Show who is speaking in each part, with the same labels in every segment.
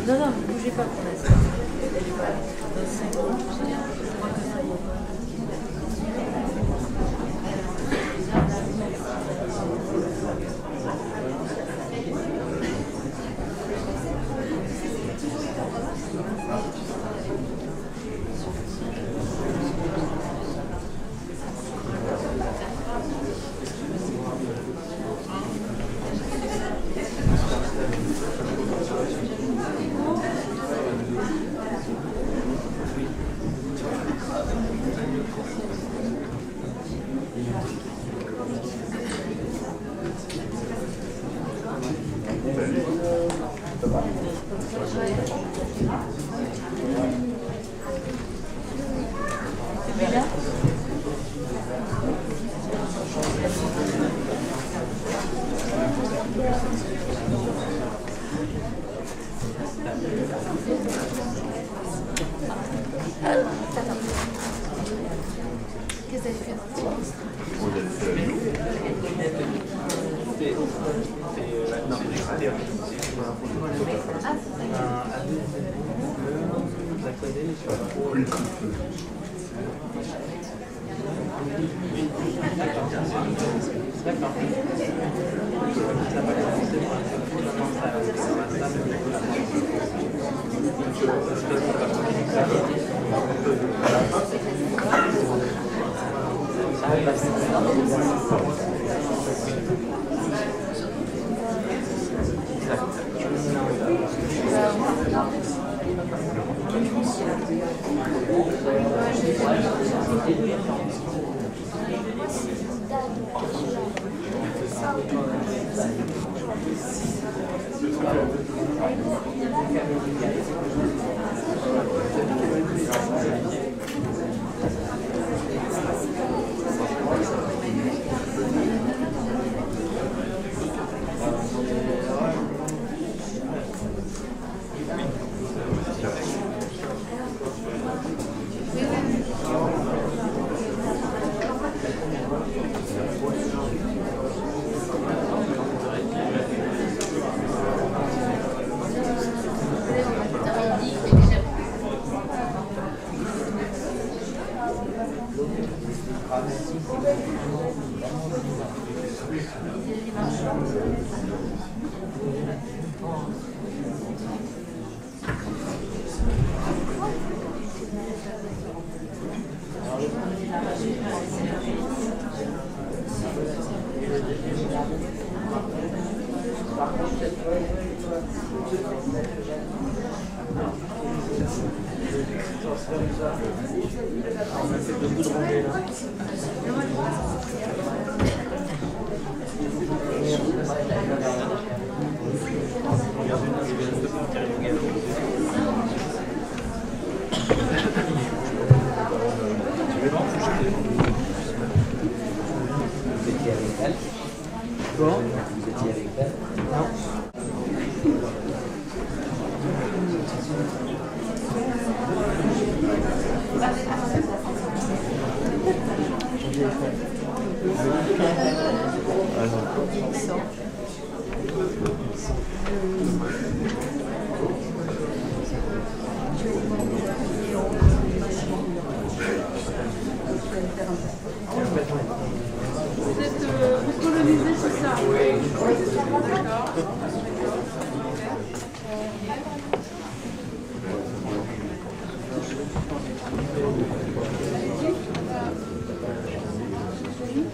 Speaker 1: Non, non, ne bougez pas pour l'instant. Dans 5 minutes, je crois que ça y est. Qu'est-ce que tu fais dans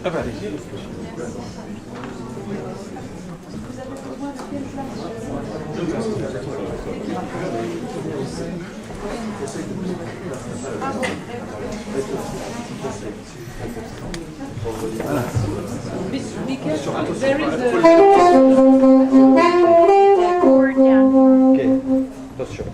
Speaker 2: Ah bah allez-y.
Speaker 1: Voilà. There is the...
Speaker 2: Ok, attention.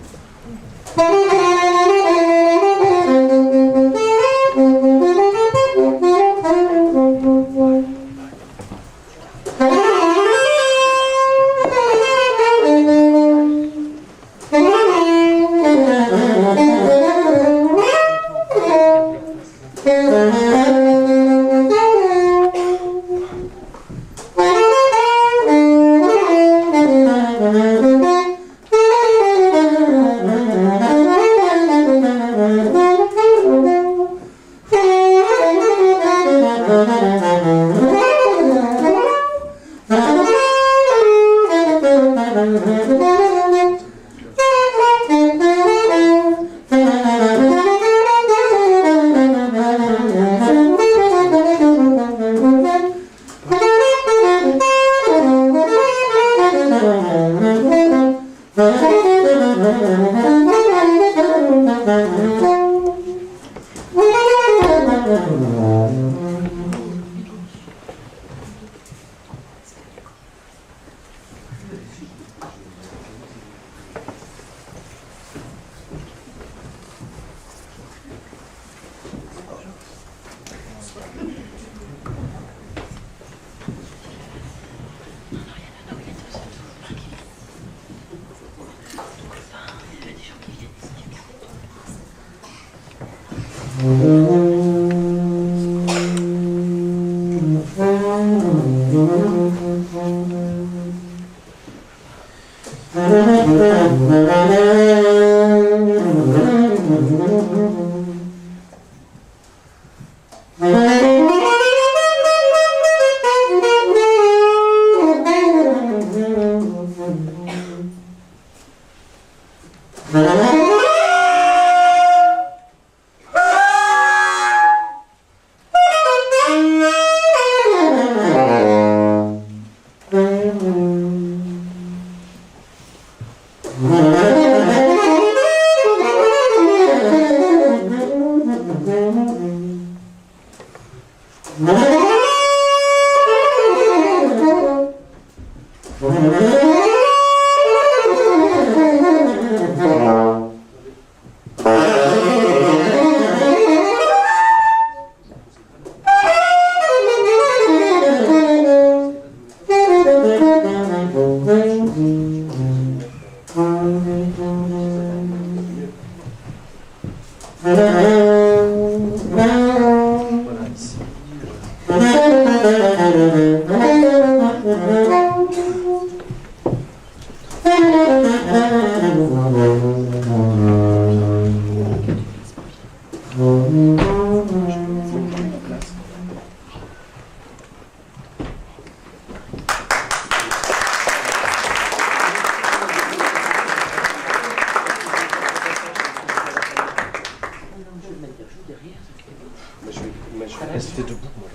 Speaker 2: Je vais rester debout, moi.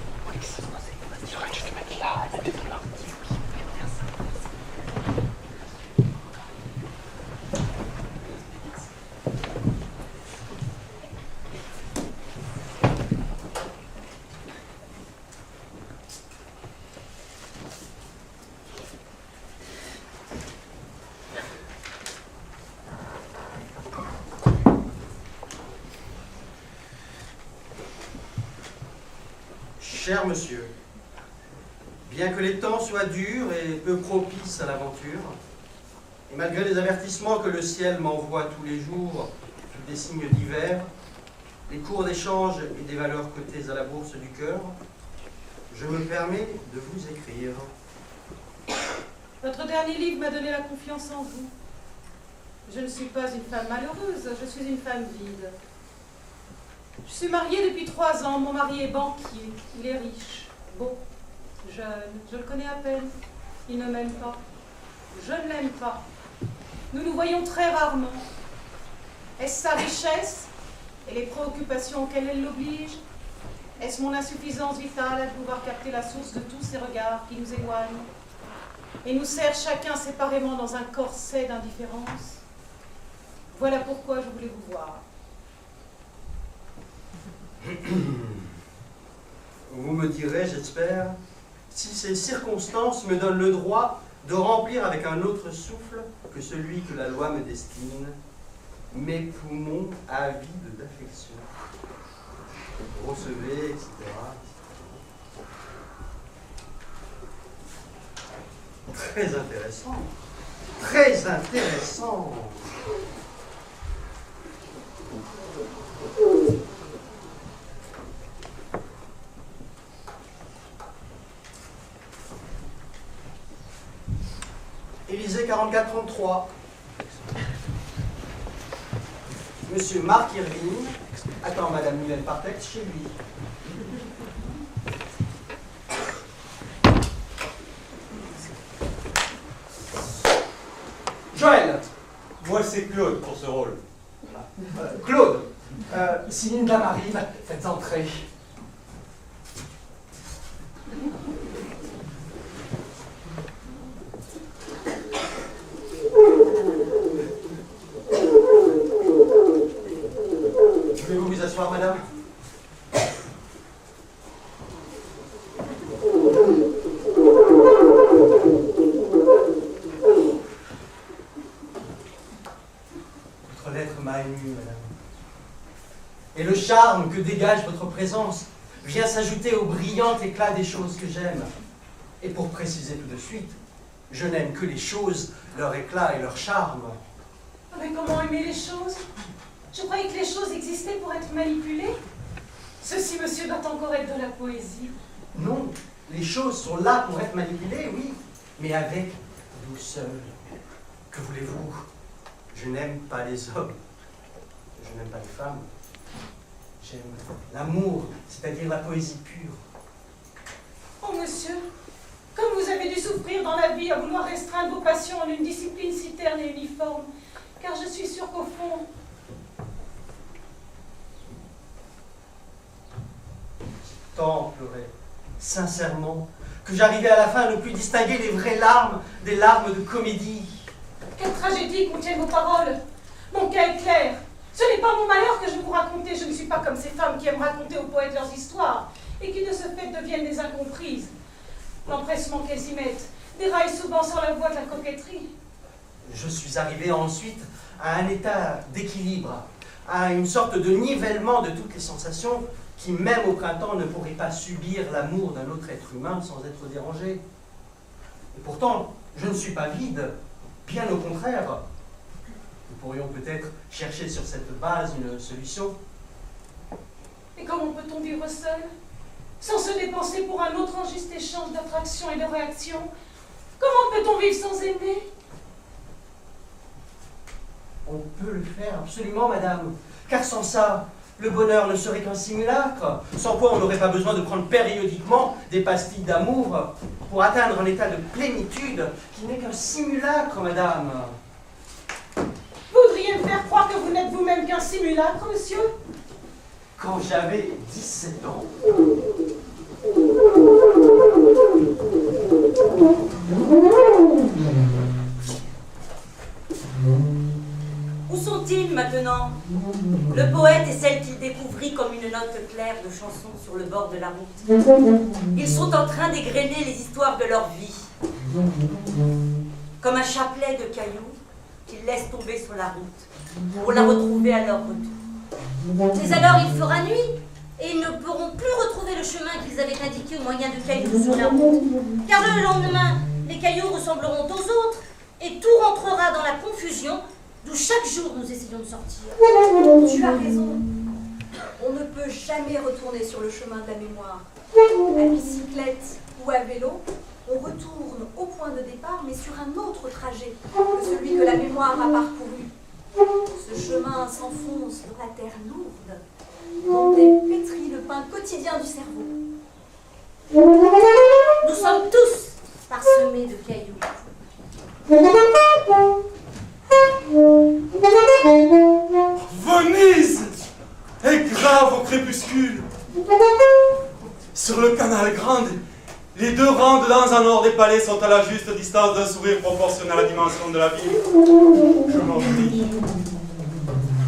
Speaker 2: J'aurais dû te mettre là, mettez-toi là.
Speaker 3: Cher monsieur, bien que les temps soient durs et peu propices à l'aventure, et malgré les avertissements que le ciel m'envoie tous les jours sous des signes divers, les cours d'échange et des valeurs cotées à la bourse du cœur, je me permets de vous écrire.
Speaker 4: Votre dernier livre m'a donné la confiance en vous. Je ne suis pas une femme malheureuse, je suis une femme vide. Je suis mariée depuis 3 ans, mon mari est banquier, il est riche, beau, jeune, je le connais à peine, il ne m'aime pas, je ne l'aime pas. Nous nous voyons très rarement. Est-ce sa richesse et les préoccupations auxquelles elle l'oblige? Est-ce mon insuffisance vitale à pouvoir capter la source de tous ces regards qui nous éloignent et nous serrent chacun séparément dans un corset d'indifférence? Voilà pourquoi je voulais vous voir.
Speaker 3: Vous me direz, j'espère, si ces circonstances me donnent le droit de remplir avec un autre souffle que celui que la loi me destine mes poumons avides d'affection. Recevez, etc. Très intéressant. Très intéressant. Élysée 44-33. Monsieur Marc Irving attend Madame Mylène Partex chez lui. Joël.
Speaker 2: Moi, c'est Claude pour ce rôle.
Speaker 3: Claude.
Speaker 5: Si une dame arrive, faites entrer.
Speaker 3: Voulez-vous vous asseoir, madame? Votre lettre m'a ému, madame. Et le charme que dégage votre présence vient s'ajouter au brillant éclat des choses que j'aime. Et pour préciser tout de suite, je n'aime que les choses, leur éclat et leur charme.
Speaker 4: Mais comment aimer les choses? Je croyais que les choses existaient pour être manipulées. Ceci, monsieur, doit encore être de la poésie.
Speaker 3: Non, les choses sont là pour être manipulées, oui, mais avec douceur. Que voulez-vous? Je n'aime pas les hommes. Je n'aime pas les femmes. J'aime l'amour, c'est-à-dire la poésie pure.
Speaker 4: Oh, monsieur, comme vous avez dû souffrir dans la vie à vouloir restreindre vos passions en une discipline si terne et uniforme, car je suis sûre qu'au fond,
Speaker 3: Tant pleuré, sincèrement, que j'arrivais à la fin à ne plus distinguer les vraies larmes des larmes de comédie.
Speaker 4: quelle tragédie contiennent vos paroles. Mon cas est clair. Ce n'est pas mon malheur que je vous racontais. Je ne suis pas comme ces femmes qui aiment raconter aux poètes leurs histoires et qui de ce fait deviennent des incomprises. L'empressement qu'elles y mettent déraille souvent sur la voie de la coquetterie.
Speaker 3: Je suis arrivé ensuite à un état d'équilibre, à une sorte de nivellement de toutes les sensations qui, même au printemps, ne pourraient pas subir l'amour d'un autre être humain sans être dérangé. Et pourtant, je ne suis pas vide, bien au contraire. Nous pourrions peut-être chercher sur cette base une solution.
Speaker 4: Et comment peut-on vivre seul, sans se dépenser pour un autre en juste échange d'attraction et de réaction? Comment peut-on vivre sans aimer?
Speaker 3: On peut le faire, absolument, madame. Car sans ça, le bonheur ne serait qu'un simulacre, sans quoi on n'aurait pas besoin de prendre périodiquement des pastilles d'amour pour atteindre un état de plénitude qui n'est qu'un simulacre, madame.
Speaker 4: Vous voudriez me faire croire que vous n'êtes vous-même qu'un simulacre, monsieur?
Speaker 3: Quand j'avais 17 ans,
Speaker 6: Où sont-ils maintenant? Le poète et celle qu'il découvrit comme une note claire de chanson sur le bord de la route. Ils sont en train d'égrener les histoires de leur vie, comme un chapelet de cailloux qu'ils laissent tomber sur la route pour la retrouver à leur retour.
Speaker 7: Mais alors il fera nuit, et ils ne pourront plus retrouver le chemin qu'ils avaient indiqué au moyen de cailloux sur la route. Car le lendemain, les cailloux ressembleront aux autres, et tout rentrera dans la confusion d'où chaque jour nous essayons de sortir.
Speaker 6: Tu as raison. On ne peut jamais retourner sur le chemin de la mémoire. À bicyclette ou à vélo, on retourne au point de départ, mais sur un autre trajet que celui que la mémoire a parcouru. Ce chemin s'enfonce dans la terre lourde, dont est pétri le pain quotidien du cerveau.
Speaker 7: Nous sommes tous parsemés de cailloux.
Speaker 2: Venise est grave au crépuscule.
Speaker 8: Sur le canal Grande, les deux rangs de dents en or des palais sont à la juste distance d'un sourire proportionné à la dimension de la ville. Je m'ennuie.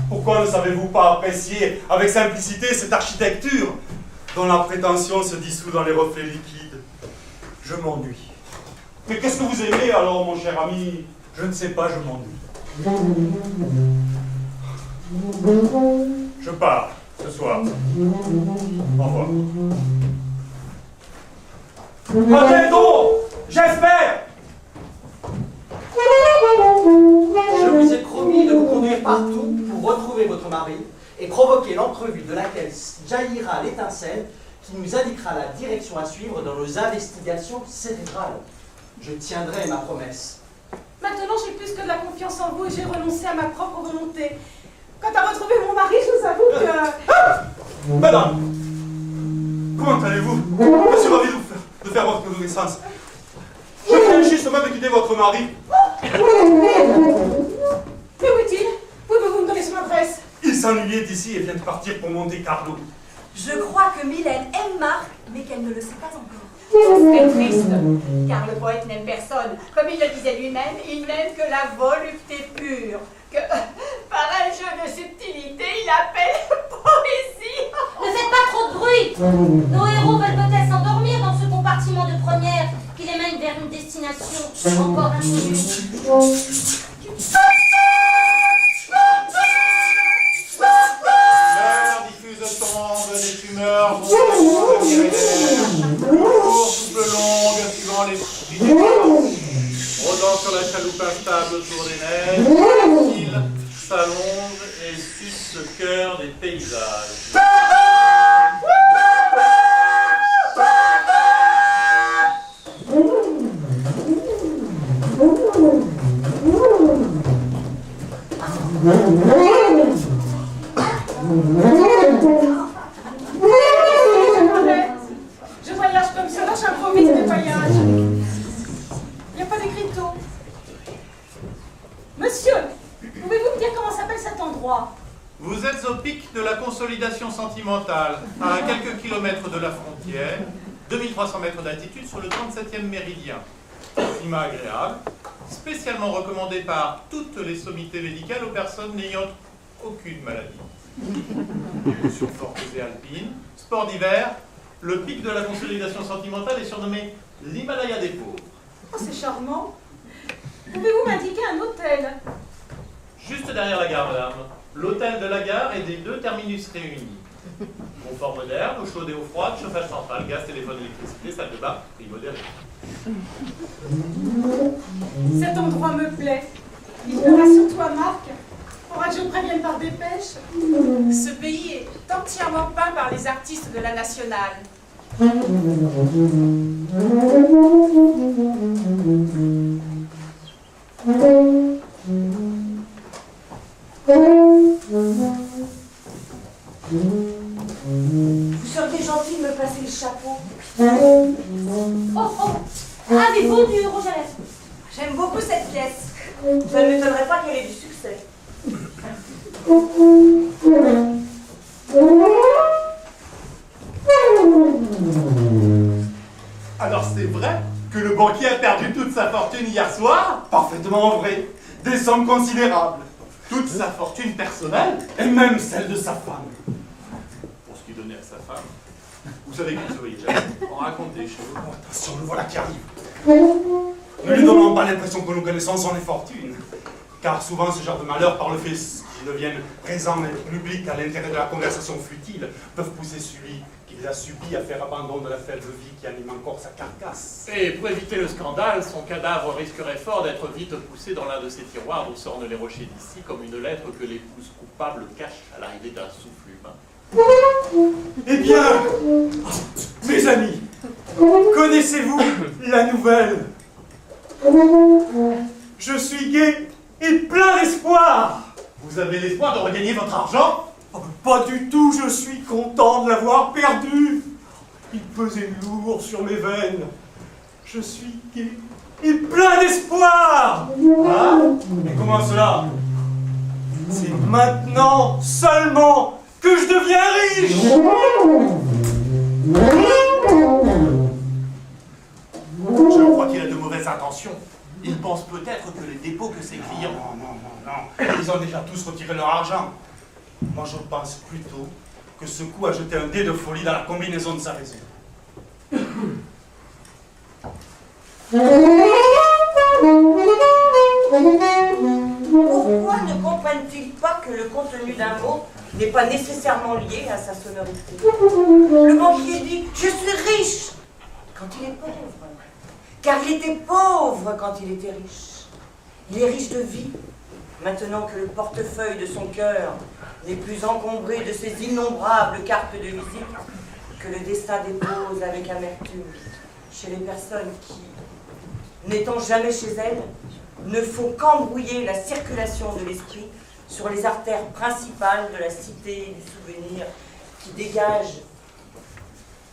Speaker 8: Pourquoi ne savez-vous pas apprécier avec simplicité cette architecture dont la prétention se dissout dans les reflets liquides? Je m'ennuie. Mais qu'est-ce que vous aimez alors, mon cher ami?
Speaker 5: Je ne sais pas, je m'ennuie.
Speaker 8: Je pars ce soir. Au revoir. À bientôt, j'espère.
Speaker 3: Je vous ai promis de vous conduire partout pour retrouver votre mari et provoquer l'entrevue de laquelle jaillira l'étincelle qui nous indiquera la direction à suivre dans nos investigations cérébrales. Je tiendrai ma promesse.
Speaker 4: Maintenant, j'ai plus que de la confiance en vous et j'ai renoncé à ma propre volonté. Quant à retrouver mon mari, je vous avoue que...
Speaker 8: Madame, comment allez-vous? Je suis ravi de faire votre connaissance. Je viens justement de quitter votre mari.
Speaker 4: Mais où est-il? Pouvez-vous me donner son adresse?
Speaker 8: Il s'ennuyait ici et vient de partir pour Monte Carlo.
Speaker 6: Je crois que Mylène aime Marc, mais qu'elle ne le sait pas encore.
Speaker 9: C'est triste, car le poète n'aime personne. Comme il le disait lui-même, il n'aime que la volupté pure. Que, par un jeu de subtilité, il appelle poésie.
Speaker 7: Ne faites pas trop de bruit. Nos héros veulent peut-être s'endormir dans ce compartiment de première qui les mène vers une destination encore inconnue.
Speaker 10: L'air diffuse tombe des tumeurs courbe longue suivant les prix des vents. Rôdant sur la chaloupe instable autour des neiges, l'île s'allonge et suce le cœur des paysages.
Speaker 4: Je voyage comme cela, j'improvise mes voyages. Il n'y a pas d'écriteau. Monsieur, pouvez-vous me dire comment s'appelle cet endroit?
Speaker 10: Vous êtes au pic de la consolidation sentimentale, à quelques kilomètres de la frontière, 2300 mètres d'altitude sur le 37e méridien. Climat agréable, spécialement recommandé par toutes les sommités médicales aux personnes n'ayant aucune maladie. Émotions fortes et alpines, sport d'hiver, le pic de la consolidation sentimentale est surnommé l'Himalaya des pauvres.
Speaker 4: Oh, c'est charmant. Pouvez-vous m'indiquer un hôtel?
Speaker 10: Juste derrière la gare, madame. L'hôtel de la gare est des deux terminus réunis. Confort moderne, eau chaude et eau froide, chauffage central, gaz, téléphone, électricité, salle de bain, prix modéré.
Speaker 4: Cet endroit me plaît. Il plaira surtout à Marc. Faudra que je le prévienne par dépêche.
Speaker 9: Ce pays est entièrement peint par les artistes de la Nationale.
Speaker 6: Vous seriez gentil de me passer le chapeau.
Speaker 7: Oh, oh, avez-vous du rouge à lèvres?
Speaker 6: J'aime beaucoup cette pièce. Ça ne m'étonnerait pas qu'elle ait du succès.
Speaker 8: Alors c'est vrai que le banquier a perdu toute sa fortune hier soir? Parfaitement vrai. Des sommes considérables.
Speaker 10: Toute sa fortune personnelle,
Speaker 8: Et même celle de sa femme.
Speaker 10: pour ce qu'il donnait à sa femme. Vous savez qu'il se voyait jamais. On raconte des choses.
Speaker 8: Oh, attention, le voilà qui arrive. Ne lui donnons pas l'impression que nous connaissons son infortune. Car souvent ce genre de malheurs, par le fait qu'ils deviennent présents et publics à l'intérêt de la conversation futile, peuvent pousser celui qui les a subis à faire abandon de la faible vie qui anime encore sa carcasse.
Speaker 10: Et pour éviter le scandale, son cadavre risquerait fort d'être vite poussé dans l'un de ces tiroirs d'où s'ornent les rochers d'ici, comme une lettre que l'épouse coupable cache à l'arrivée d'un souffle humain.
Speaker 8: Eh bien, mes amis, connaissez-vous la nouvelle? Je suis gai et plein d'espoir.
Speaker 10: Vous avez l'espoir de regagner votre argent?
Speaker 8: Oh, pas du tout, je suis content de l'avoir perdu. Il pesait lourd sur mes veines. Je suis gai et plein d'espoir. Ah, mais comment cela? C'est maintenant seulement que je deviens riche. Ils pensent peut-être que les dépôts que ces clients... Non. Ils ont déjà tous retiré leur argent. Moi, je pense plutôt que ce coup a jeté un dé de folie dans la combinaison de sa réserve.
Speaker 11: Pourquoi ne comprennent-ils pas que le contenu d'un mot n'est pas nécessairement lié à sa sonorité? Le banquier dit « Je suis riche » quand il est pauvre, car il était pauvre quand il était riche. Il est riche de vie, maintenant que le portefeuille de son cœur n'est plus encombré de ces innombrables cartes de visite que le destin dépose avec amertume chez les personnes qui, n'étant jamais chez elles, ne font qu'embrouiller la circulation de l'esprit sur les artères principales de la cité du souvenir qui dégage.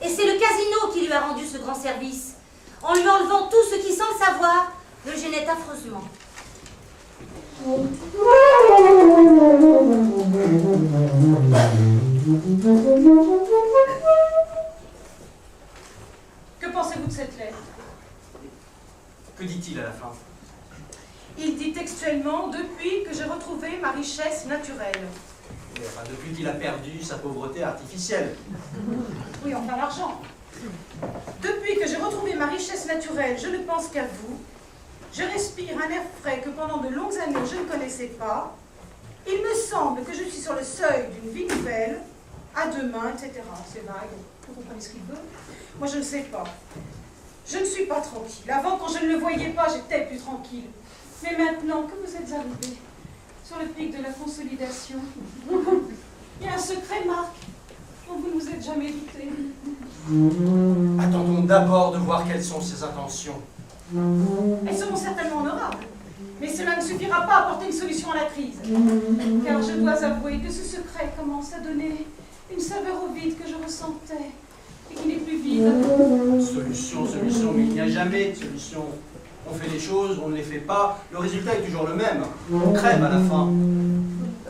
Speaker 7: Et c'est le casino qui lui a rendu ce grand service, en lui enlevant tout ce qui, sans le savoir, le gênait affreusement.
Speaker 4: Que pensez-vous de cette lettre?
Speaker 3: Que dit-il à la fin?
Speaker 4: Il dit textuellement « Depuis que j'ai retrouvé ma richesse naturelle ».
Speaker 3: Depuis qu'il a perdu sa pauvreté artificielle.
Speaker 4: Oui, enfin l'argent. Depuis que j'ai retrouvé ma richesse naturelle, je ne pense qu'à vous. Je respire un air frais que pendant de longues années je ne connaissais pas. Il me semble que je suis sur le seuil d'une vie nouvelle. À demain, etc. C'est vague. Vous comprenez ce qu'il veut? Moi, je ne sais pas. Je ne suis pas tranquille. Avant, quand je ne le voyais pas, j'étais plus tranquille. Mais maintenant que vous êtes arrivé sur le pic de la consolidation, il y a un secret, Marc, dont vous ne vous êtes jamais douté.
Speaker 3: Attendons d'abord de voir quelles sont ses intentions.
Speaker 4: Elles seront certainement honorables, mais cela ne suffira pas à apporter une solution à la crise. Car je dois avouer que ce secret commence à donner une saveur au vide que je ressentais et qui n'est plus vide.
Speaker 3: Solution, mais il n'y a jamais de solution. On fait les choses, on ne les fait pas, le résultat est toujours le même. On crève à la fin.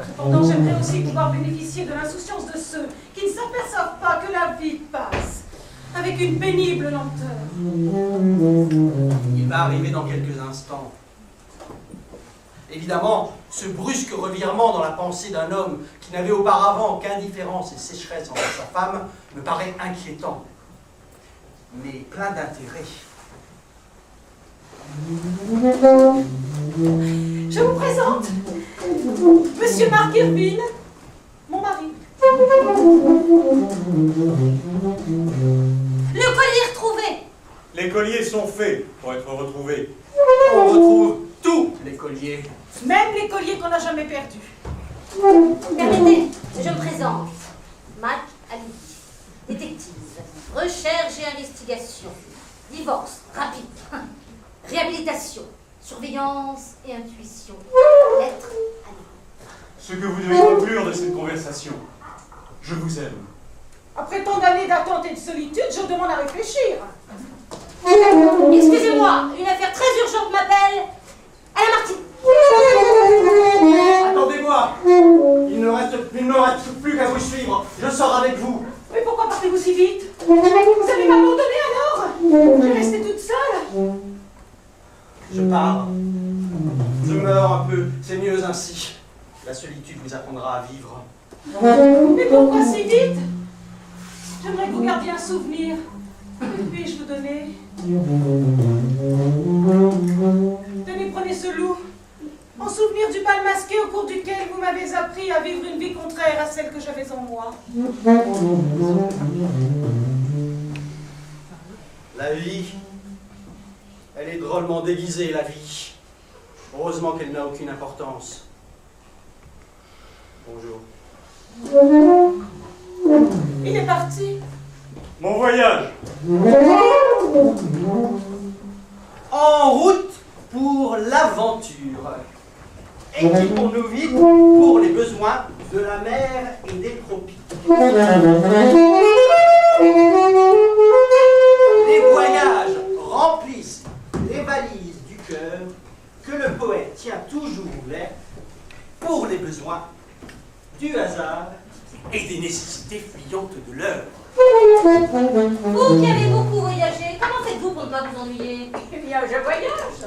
Speaker 4: Cependant, j'aimerais aussi pouvoir bénéficier de l'insouciance de ceux qui ne s'aperçoivent pas que la vie passe avec une pénible lenteur.
Speaker 3: Il va arriver dans quelques instants. Évidemment, ce brusque revirement dans la pensée d'un homme qui n'avait auparavant qu'indifférence et sécheresse envers sa femme me paraît inquiétant, mais plein d'intérêt.
Speaker 4: Je vous présente Monsieur Marc Irvine, mon mari.
Speaker 7: Le collier retrouvé.
Speaker 8: Les colliers sont faits pour être retrouvés.
Speaker 3: On retrouve tous les colliers.
Speaker 4: Même les colliers qu'on n'a jamais perdus.
Speaker 7: Permettez, je me présente. Mac Ali, détective, recherche et investigation, divorce rapide, réhabilitation, surveillance et intuition, lettre à l'île.
Speaker 8: Ce que vous devez conclure de cette conversation, je vous aime.
Speaker 4: Après tant d'années d'attente et de solitude, je demande à réfléchir.
Speaker 7: Excusez-moi, une affaire très urgente m'appelle. À la Martine.
Speaker 3: Attendez-moi. Il ne me reste plus qu'à vous suivre. Je sors avec vous.
Speaker 4: Mais pourquoi partez-vous si vite? Vous allez m'abandonner alors? Je vais rester toute seule.
Speaker 3: Je pars. Je meurs un peu. C'est mieux ainsi. La solitude vous apprendra à vivre.
Speaker 4: Mais pourquoi si vite? J'aimerais que vous gardiez un souvenir. Que puis-je vous donner? Tenez, prenez ce loup. En souvenir du bal masqué au cours duquel vous m'avez appris à vivre une vie contraire à celle que j'avais en moi.
Speaker 3: La vie, elle est drôlement déguisée, la vie. Heureusement qu'elle n'a aucune importance. Bonjour.
Speaker 4: Il est parti.
Speaker 8: Mon voyage.
Speaker 3: En route pour l'aventure. Équipons-nous vite pour les besoins de la mer et des tropiques. Les voyages remplissent les valises du cœur que le poète tient toujours ouvertes pour les besoins du hasard et des nécessités fuyantes de l'heure.
Speaker 7: Vous qui avez beaucoup voyagé, comment faites-vous pour ne pas vous ennuyer?
Speaker 9: Eh bien, je voyage.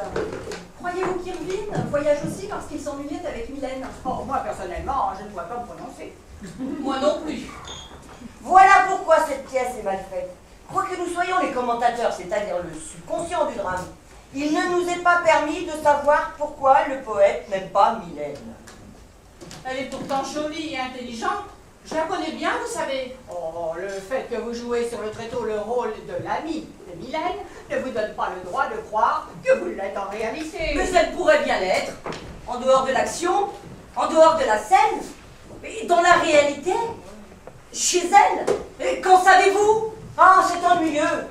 Speaker 6: Croyez-vous qu'Irvine voyage aussi parce qu'il s'ennuyait avec Mylène?
Speaker 9: Oh, moi, personnellement, je ne pourrais pas me prononcer.
Speaker 4: Moi non plus.
Speaker 11: Voilà pourquoi cette pièce est mal faite. Quoi que nous soyons les commentateurs, c'est-à-dire le subconscient du drame, il ne nous est pas permis de savoir pourquoi le poète n'aime pas Mylène.
Speaker 4: Elle est pourtant jolie et intelligente. Je la connais bien, vous savez.
Speaker 9: Oh, le fait que vous jouez sur le tréteau le rôle de l'amie de Mylène ne vous donne pas le droit de croire que vous l'êtes en réalité.
Speaker 11: Mais elle pourrait bien l'être, en dehors de l'action, en dehors de la scène, mais dans la réalité, chez elle. Et qu'en savez-vous? Ah, c'est ennuyeux.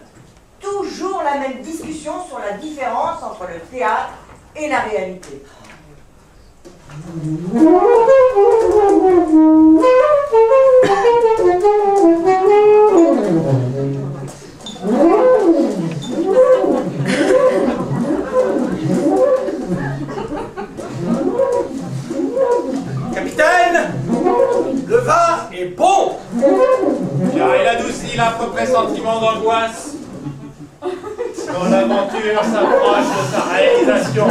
Speaker 11: Toujours la même discussion sur la différence entre le théâtre et la réalité.
Speaker 3: Capitaine, le vin est bon.
Speaker 10: Car il adoucit l'affreux pressentiment d'angoisse. Quand l'aventure s'approche de sa réalisation.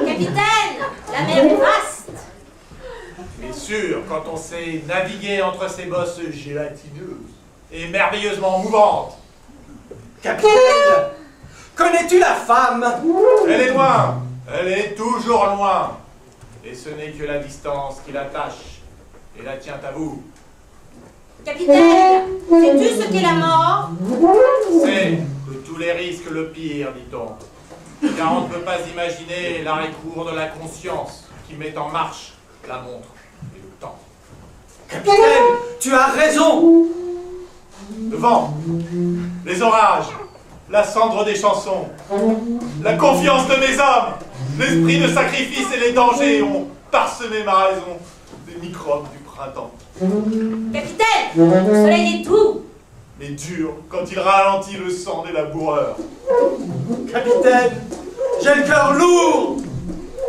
Speaker 7: Capitaine, la mer est vaste.
Speaker 10: Et sûr, quand on sait naviguer entre ces bosses gélatineuses et merveilleusement mouvantes.
Speaker 3: Capitaine, connais-tu la femme?
Speaker 10: Elle est loin, elle est toujours loin. Et ce n'est que la distance qui l'attache et la tient à vous.
Speaker 7: Capitaine, sais-tu ce qu'est la mort?
Speaker 10: C'est de tous les risques le pire, dit-on. Car on ne peut pas imaginer l'arrêt-court de la conscience qui met en marche la montre et le temps.
Speaker 3: Capitaine, tu as raison.
Speaker 10: Le vent, les orages, la cendre des chansons, la confiance de mes hommes, l'esprit de sacrifice et les dangers ont parsemé ma raison des microbes du printemps.
Speaker 7: Capitaine, le soleil est tout.
Speaker 10: Mais dur quand il ralentit le sang des laboureurs.
Speaker 3: Capitaine, j'ai le cœur lourd.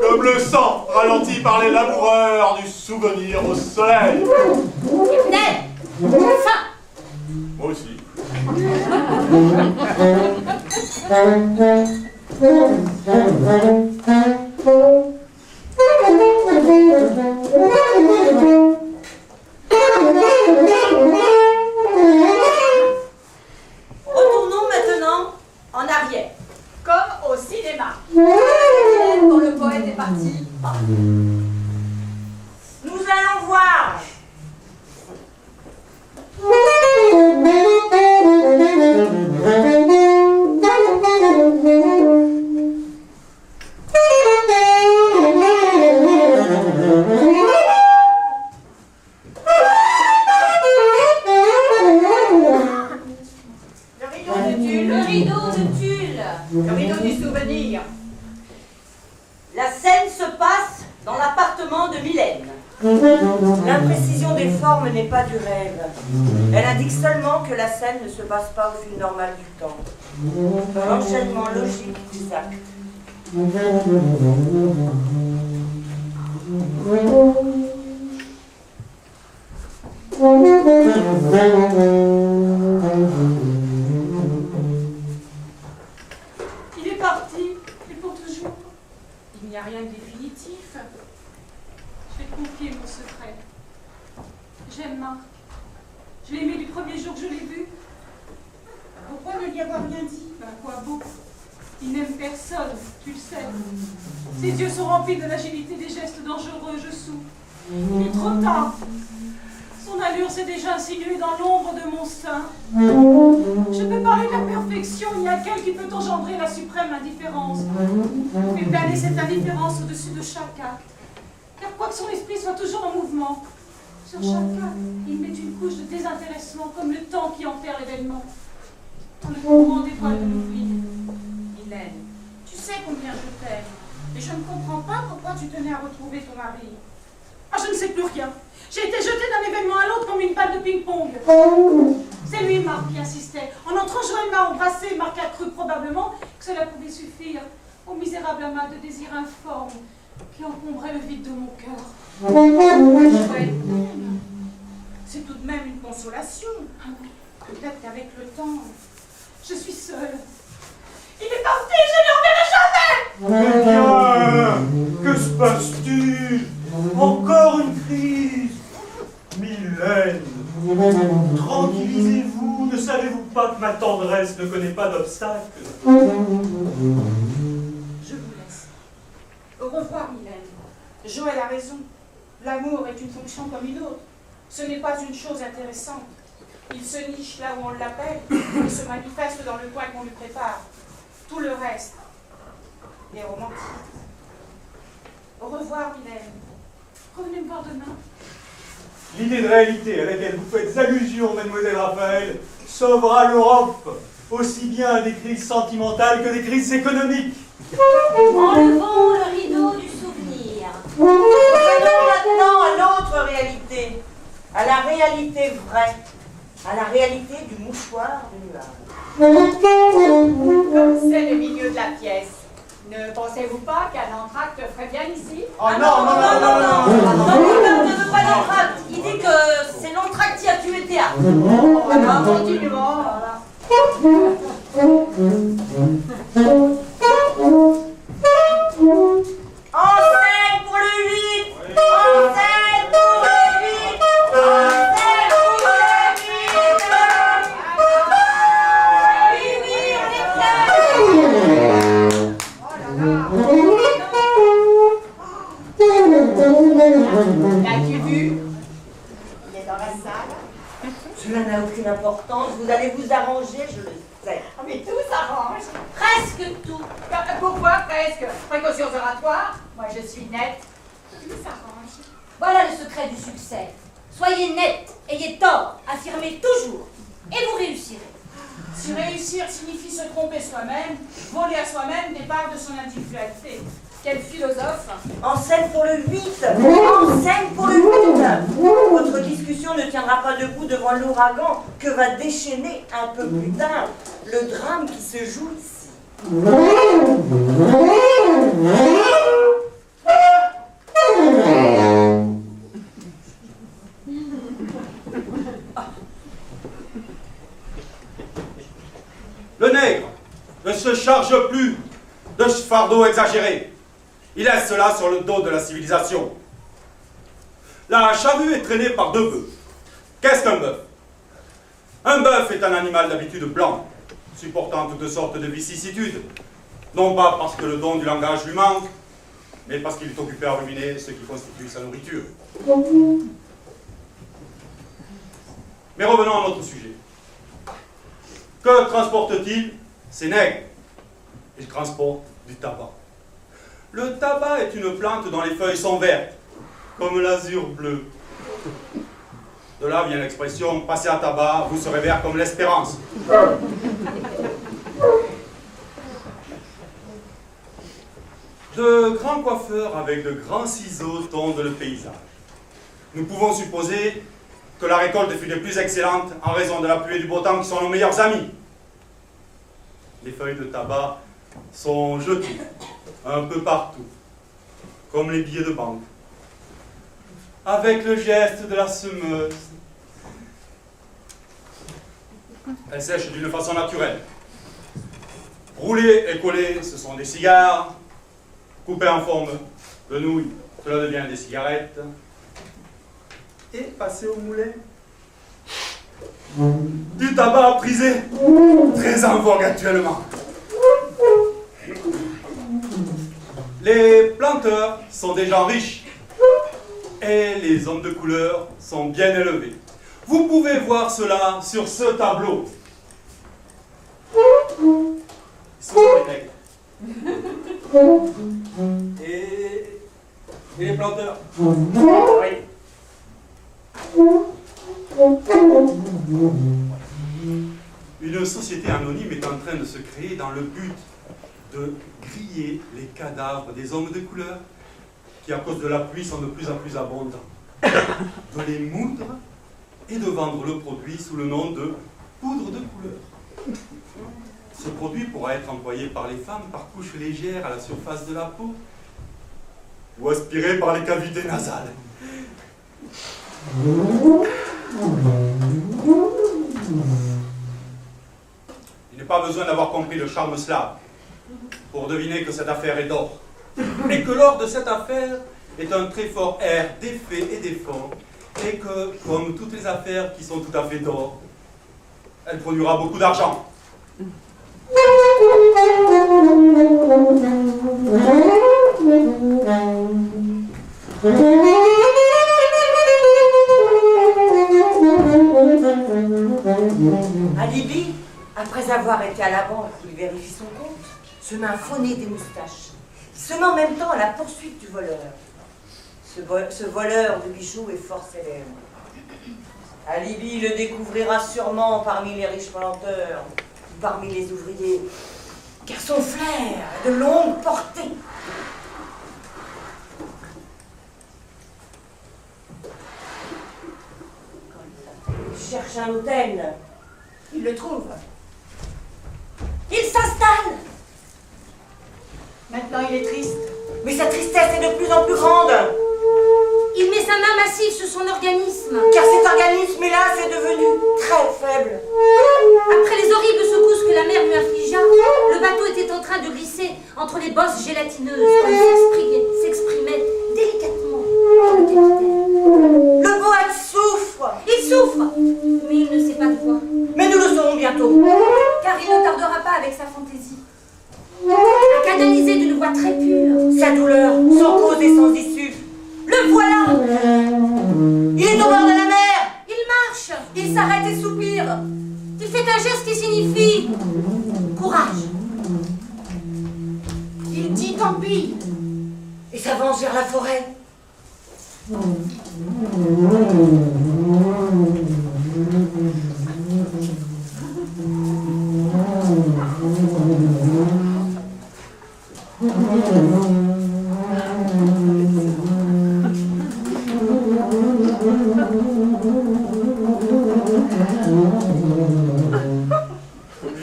Speaker 10: Comme le sang ralenti par les laboureurs du souvenir au soleil.
Speaker 7: Capitaine, j'ai faim.
Speaker 10: Moi aussi.
Speaker 11: Retournons maintenant en arrière.
Speaker 9: Comme au cinéma.
Speaker 6: Quand le poète est parti.
Speaker 11: Nous allons voir.
Speaker 9: Le rideau de tulle.
Speaker 7: Le rideau de tulle.
Speaker 9: Le rideau du souvenir.
Speaker 11: La scène se passe dans l'appartement de Mylène. L'imprécision des formes n'est pas du rêve. Elle indique seulement que la scène ne se passe pas au fil normal du temps, dans l'enchaînement logique des actes.
Speaker 4: Il est parti, et pour toujours. Il n'y a rien de définitif. Je vais te confier mon secret. J'aime Marc. Je l'ai aimé du premier jour que je l'ai vu. Pourquoi ne lui avoir rien dit? Ben, à quoi bon? Il n'aime personne, tu le sais. Ses yeux sont remplis de l'agilité des gestes dangereux, je souffre. Il est trop tard. Son allure s'est déjà insinuée dans l'ombre de mon sein. Je peux parler de la perfection, il n'y a qu'elle qui peut engendrer la suprême indifférence. Et planer cette indifférence au-dessus de chaque acte. Car quoi que son esprit soit toujours en mouvement, sur chaque acte, il met une couche de désintéressement, comme le temps qui enterre l'événement. Dans le courant des voiles de l'oubli. Hélène, tu sais combien je t'aime, et je ne comprends pas pourquoi tu tenais à retrouver ton mari. Ah, je ne sais plus rien. J'ai été jetée d'un événement à l'autre comme une balle de ping-pong. C'est lui, Marc, qui insistait. En entrant, Joël m'a embrassé. Marc a cru probablement que cela pouvait suffire au misérable amas de désir informe qui encombrait le vide de mon cœur. Joël, c'est tout de même une consolation. Peut-être qu'avec le temps, je suis seule. Il est parti, je ne le reverrai jamais.
Speaker 8: Eh bien, que se passe-t-il? Encore une crise? Mylène, tranquillisez-vous, ne savez-vous pas que ma tendresse ne connaît pas d'obstacle?
Speaker 4: Je vous laisse. Au revoir, Mylène. Joël a raison. L'amour est une fonction comme une autre. Ce n'est pas une chose intéressante. Il se niche là où on l'appelle et se manifeste dans le coin qu'on lui prépare. Tout le reste est romantique. Au revoir, Mylène. Revenez me voir demain.
Speaker 8: L'idée de réalité à laquelle vous faites allusion, mademoiselle Raphaël, sauvera l'Europe, aussi bien des crises sentimentales que des crises économiques.
Speaker 7: Enlevons le rideau du souvenir.
Speaker 11: Revenons maintenant à l'autre réalité, à la réalité vraie, à la réalité du mouchoir du nuage.
Speaker 9: Comme c'est le milieu de la pièce, ne pensez-vous pas qu'un entracte ferait bien ici?
Speaker 3: Oh non, non, non, non, non, non.
Speaker 7: L'auteur ne veut pas d'entracte. Il dit que c'est l'entracte qui a tué le théâtre.
Speaker 9: Alors, continuons.
Speaker 11: En scène pour le 8! En scène pour le 8! En scène pour le 8! Oui, oui, on est
Speaker 9: L'as-tu vu?
Speaker 11: Il est dans la salle. Cela n'a aucune importance. Vous allez vous arranger, je le sais.
Speaker 9: Ah, mais tout s'arrange.
Speaker 7: Presque tout.
Speaker 9: Pourquoi presque? Précautions oratoires? Moi, je suis nette. Tout s'arrange.
Speaker 7: Voilà le secret du succès. Soyez net, ayez tort, affirmez toujours, et vous réussirez.
Speaker 4: Si réussir signifie se tromper soi-même, voler à soi-même des parts de son individualité. Quel philosophe!
Speaker 11: En scène pour le 8! En scène pour le 8! Votre discussion ne tiendra pas debout devant l'ouragan que va déchaîner un peu plus tard le drame qui se joue ici.
Speaker 8: Le nègre ne se charge plus de ce fardeau exagéré. Il laisse cela sur le dos de la civilisation. La charrue est traînée par 2 bœufs. Qu'est-ce qu'un bœuf? Un bœuf est un animal d'habitude blanc, supportant toutes sortes de vicissitudes, non pas parce que le don du langage lui manque, mais parce qu'il est occupé à ruminer ce qui constitue sa nourriture. Mais revenons à notre sujet. Que transportent-ils ces nègres? Ils transportent du tabac. Le tabac est une plante dont les feuilles sont vertes, comme l'azur bleu. De là vient l'expression « passez à tabac, vous serez vert comme l'espérance ». De grands coiffeurs avec de grands ciseaux tondent le paysage. Nous pouvons supposer que la récolte fut des plus excellentes en raison de la pluie et du beau temps qui sont nos meilleurs amis. Les feuilles de tabac sont jetées un peu partout, comme les billets de banque. Avec le geste de la semeuse, elles sèchent d'une façon naturelle. Roulées et collées, ce sont des cigares. Coupées en forme de nouilles, cela devient des cigarettes. Et passées au moulin, du tabac prisé, très en vogue actuellement. Les planteurs sont des gens riches et les hommes de couleur sont bien élevés. Vous pouvez voir cela sur ce tableau. Ce sont les nègres. Et les planteurs. Oui. Une société anonyme est en train de se créer dans le but de griller les cadavres des hommes de couleur qui, à cause de la pluie, sont de plus en plus abondants. De les moudre et de vendre le produit sous le nom de poudre de couleur. Ce produit pourra être employé par les femmes par couches légères à la surface de la peau ou aspiré par les cavités nasales. Il n'est pas besoin d'avoir compris le charme slave pour deviner que cette affaire est d'or. Et que l'or de cette affaire est un très fort air d'effet et d'effort, et que, comme toutes les affaires qui sont tout à fait d'or, elle produira beaucoup d'argent.
Speaker 11: Alibi, après avoir été à la banque où il vérifie son compte, se met à fauner des moustaches. Il se met en même temps à la poursuite du voleur. Ce voleur de bijoux est fort célèbre. Alibi le découvrira sûrement parmi les riches planteurs, ou parmi les ouvriers, car son flair est de longue portée. Il cherche un hôtel. Il le trouve. Il s'installe.
Speaker 9: Maintenant, il est triste.
Speaker 11: Mais sa tristesse est de plus en plus grande.
Speaker 7: Il met sa main massive sur son organisme.
Speaker 11: Car cet organisme-là, c'est devenu très faible.
Speaker 7: Après les horribles secousses que la mer lui infligea, le bateau était en train de glisser entre les bosses gélatineuses, comme s'exprimait délicatement le capitaine.
Speaker 11: Le poète souffre.
Speaker 7: Il souffre, mais il ne sait pas de quoi.
Speaker 11: Mais nous le saurons bientôt.
Speaker 6: Car il ne tardera pas avec sa fantaisie.
Speaker 7: À canaliser d'une voix très pure
Speaker 11: sa douleur, sans cause et sans issue. Le voilà. Il est au bord de la mer.
Speaker 7: Il marche.
Speaker 6: Il s'arrête et soupire.
Speaker 7: Il fait un geste qui signifie courage.
Speaker 9: Il dit tant pis.
Speaker 11: Et s'avance vers la forêt.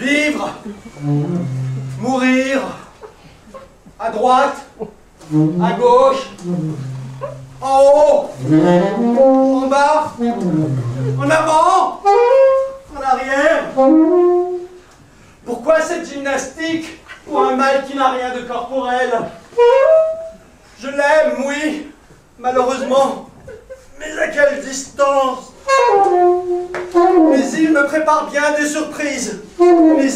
Speaker 3: Vivre, mourir, à droite, à gauche, en haut, en bas, en avant, en arrière. Pourquoi cette gymnastique pour un mal qui n'a rien de corporel? Je l'aime, oui, malheureusement, mais à quelle distance? Mais il me prépare bien des surprises. Mais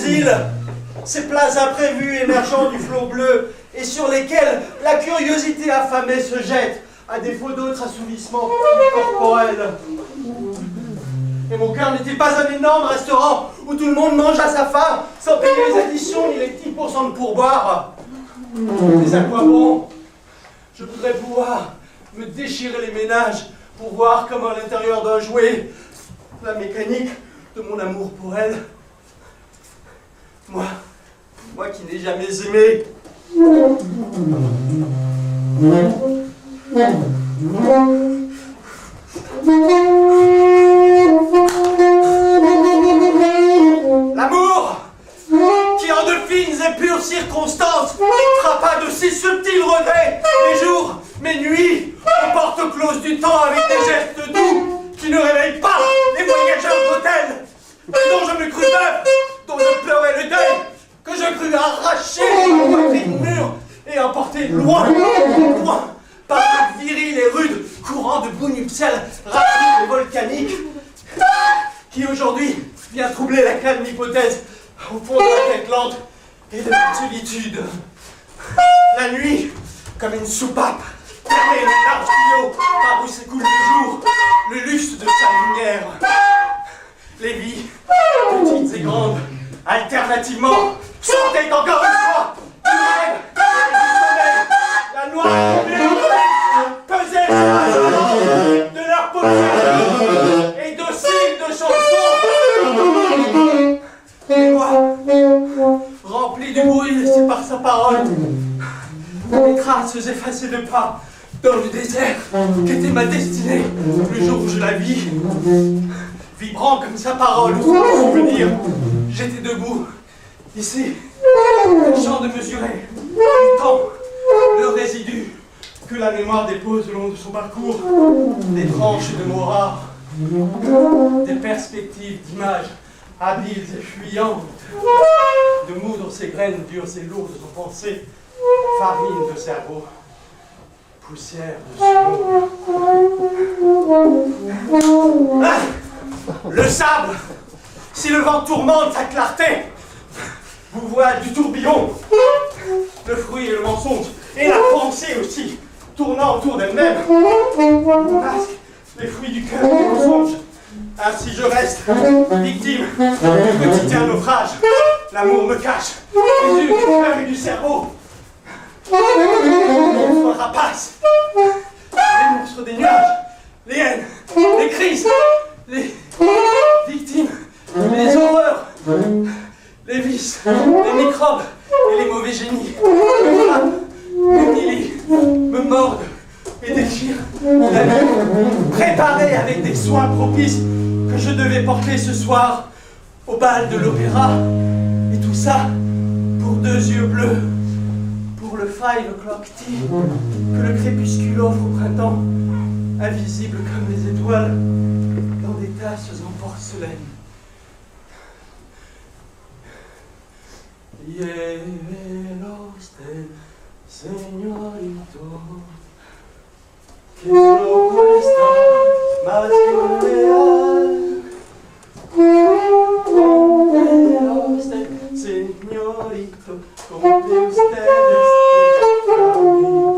Speaker 3: ces plats imprévus émergeant du flot bleu et sur lesquels la curiosité affamée se jette, à défaut d'autres assouvissements corporels. Et mon cœur n'était pas un énorme restaurant où tout le monde mange à sa faim, sans payer les additions ni les 10% de pourboire. Mais à quoi bon? Je voudrais pouvoir me déchirer les ménages pour voir comme à l'intérieur d'un jouet, la mécanique de mon amour pour elle. Moi qui n'ai jamais aimé. L'amour, qui en de fines et pures circonstances frappa de si subtils regrets mes jours, mes nuits, aux portes closes du temps avec des gestes doux qui ne réveillent pas les voyageurs d'hôtel, dont je me crus veuf, dont je pleurais le deuil, que je crus arracher ma poitrine mûre et emporter loin, loin, par le viril et rude courant de boue nuptiale rapide et volcanique, qui aujourd'hui vient troubler la calme hypothèse au fond de la tête lente et de la solitude. La nuit, comme une soupape, permet le large tuyau par où s'écoule le jour, le luxe de sa lumière. Les vies, petites et grandes, alternativement, sortaient encore une fois du rêve et du sommeil. La noire pesait sur la journée de leurs paupières et dociles de chansons. Et moi, rempli du bruit laissé par sa parole, les traces effacées de pas dans le désert qu'était ma destinée le jour où je la vis. Vibrant comme sa parole, son souvenir, j'étais debout, ici, tâchant de mesurer du temps, le résidu que la mémoire dépose le long de son parcours, des tranches de mots rares, des perspectives d'images habiles et fuyantes, de moudre ces graines dures et lourdes aux pensées, farine de cerveau, poussière de sueur. Ah, le sable, si le vent tourmente sa clarté, vous voile du tourbillon, le fruit et le mensonge, et la pensée aussi, tournant autour d'elle-même, vous masque les fruits du cœur et du mensonge. Ainsi je reste victime du quotidien naufrage. L'amour me cache les yeux du cœur et du cerveau. Les monstres rapaces, les monstres des nuages, les haines, les crises, les victimes, les horreurs, les vices, les microbes et les mauvais génies me frappent, m'humilient, me mordent et déchirent la nuit, préparée avec des soins propices que je devais porter ce soir au bal de l'opéra. Et tout ça pour 2 yeux bleus, pour le 5 o'clock tea que le crépuscule offre au printemps, invisible comme les étoiles dans des tasses en porcelaine. Hielo usted, señorito, que no cuesta más que un real. Hielo usted, señorito, compre usted este carrito.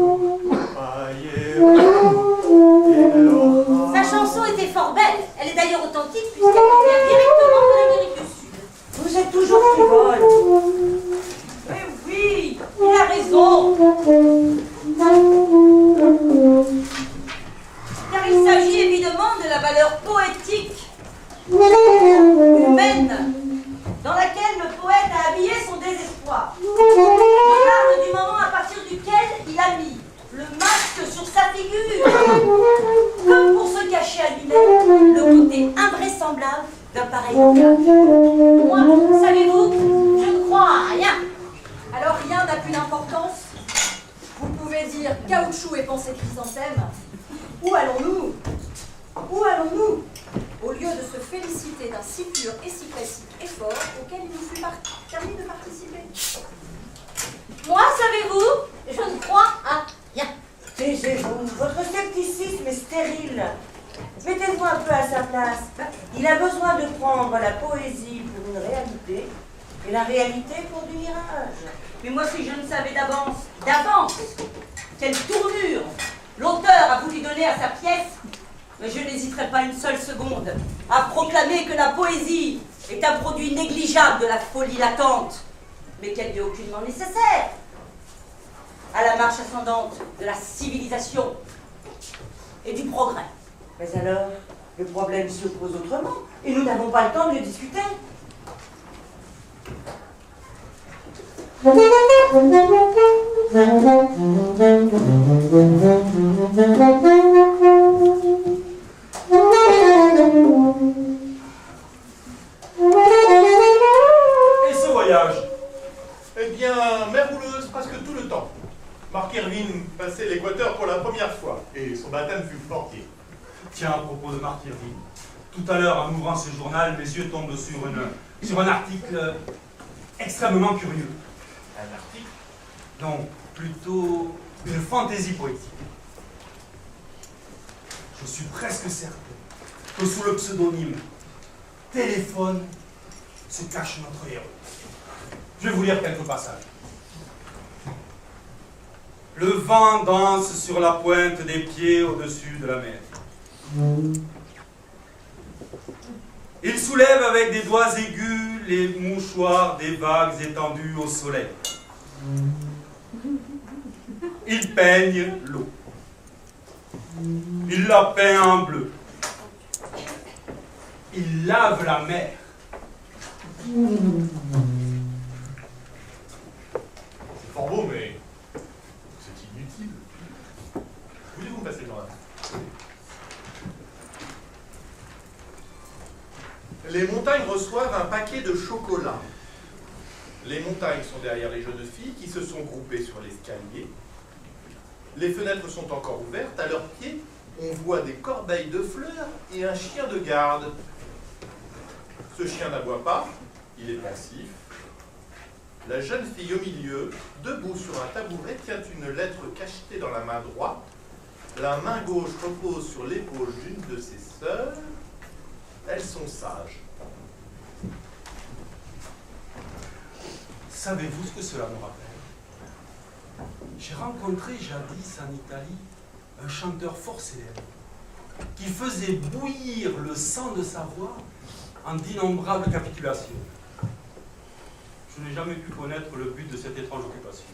Speaker 7: Sa chanson était fort belle. Elle est d'ailleurs authentique puisqu'elle provient directement de l'Amérique du Sud.
Speaker 11: Vous êtes toujours frivole.
Speaker 7: Mais oui, il a raison. Car il s'agit évidemment de la valeur poétique, humaine, dans laquelle le poète a habillé son désespoir. Il parle du moment à partir duquel il a mis le masque sur sa figure, comme pour se cacher à lui-même le côté invraisemblable d'un pareil langage. Moi, savez-vous, je ne crois à rien.
Speaker 6: Alors rien n'a plus d'importance. Vous pouvez dire caoutchouc et pensée chrysanthème. Où allons-nous? Où allons-nous? Au lieu de se féliciter d'un si pur et si classique effort auquel il nous fut permis de participer.
Speaker 7: Moi, savez-vous, je ne crois à rien.
Speaker 11: Taisez-vous, votre scepticisme est stérile. Mettez-vous un peu à sa place. Il a besoin de prendre la poésie pour une réalité et la réalité pour du mirage.
Speaker 7: Mais moi, si je ne savais d'avance, quelle tournure l'auteur a voulu donner à sa pièce, mais je n'hésiterai pas une seule seconde à proclamer que la poésie est un produit négligeable de la folie latente, mais qu'elle n'est aucunement nécessaire à la marche ascendante de la civilisation et du progrès.
Speaker 11: Mais alors, le problème se pose autrement et nous n'avons pas le temps de le discuter.
Speaker 8: Et ce voyage?
Speaker 10: Eh bien, mer rouleuse presque tout le temps. Mark Irvine passait l'Équateur pour la première fois, et son baptême fut mortier.
Speaker 8: Tiens, à propos de Mark Irvine, tout à l'heure, en ouvrant ce journal, mes yeux tombent sur un article extrêmement curieux.
Speaker 10: Un article?
Speaker 8: Non, plutôt une fantaisie poétique. Je suis presque certain que sous le pseudonyme Téléphone se cache notre héros. Je vais vous lire quelques passages. Le vent danse sur la pointe des pieds au-dessus de la mer. Il soulève avec des doigts aigus les mouchoirs des vagues étendues au soleil. Il peigne l'eau. Il la peint en bleu. Il lave la mer.
Speaker 10: C'est fort beau, mais c'est inutile. Voulez-vous me passer le journal? Les montagnes reçoivent un paquet de chocolat. Les montagnes sont derrière les jeunes filles qui se sont groupées sur l'escalier. Les fenêtres sont encore ouvertes. À leurs pieds, on voit des corbeilles de fleurs et un chien de garde. Ce chien n'aboie pas, il est pensif. La jeune fille au milieu, debout sur un tabouret, tient une lettre cachetée dans la main droite. La main gauche repose sur l'épaule d'une de ses sœurs. Elles sont sages.
Speaker 2: Savez-vous ce que cela me rappelle? J'ai rencontré jadis en Italie un chanteur fort célèbre qui faisait bouillir le sang de sa voix en d'innombrables capitulations. Je n'ai jamais pu connaître le but de cette étrange occupation.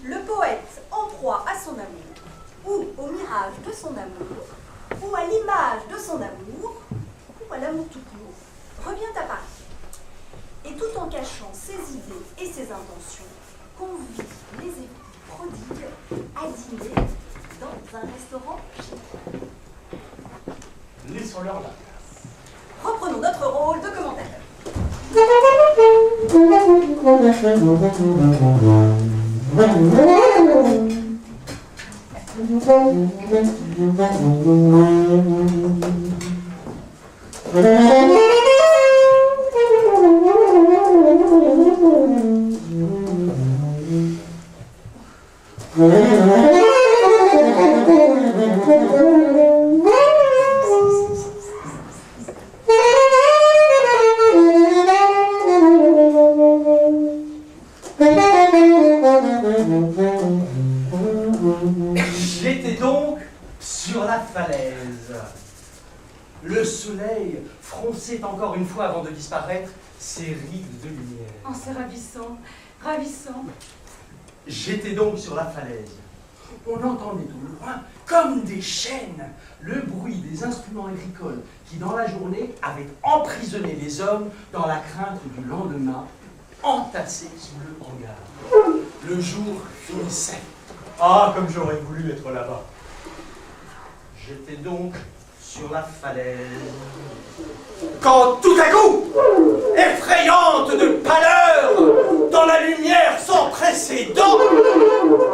Speaker 6: Le poète en proie à son amour, ou au mirage de son amour, ou à l'image de son amour, ou à l'amour tout court, revient à Paris. Et tout en cachant ses idées et ses intentions, convie les époux prodigues à dîner dans un restaurant chic.
Speaker 2: Laissons-leur la place.
Speaker 6: Reprenons notre rôle de commentateur.
Speaker 5: J'étais donc sur la falaise. Le soleil fronçait encore une fois avant de disparaître ses rides de lumière.
Speaker 4: Oh, c'est ravissant, ravissant.
Speaker 5: J'étais donc sur la falaise. On entendait au loin, comme des chaînes, le bruit des instruments agricoles qui, dans la journée, avaient emprisonné les hommes dans la crainte du lendemain, entassés sous le hangar. Le jour finissait.
Speaker 2: Ah, comme j'aurais voulu être là-bas.
Speaker 5: J'étais donc sur la falaise. Quand tout à coup, effrayante de pâleur, dans la lumière sans précédent,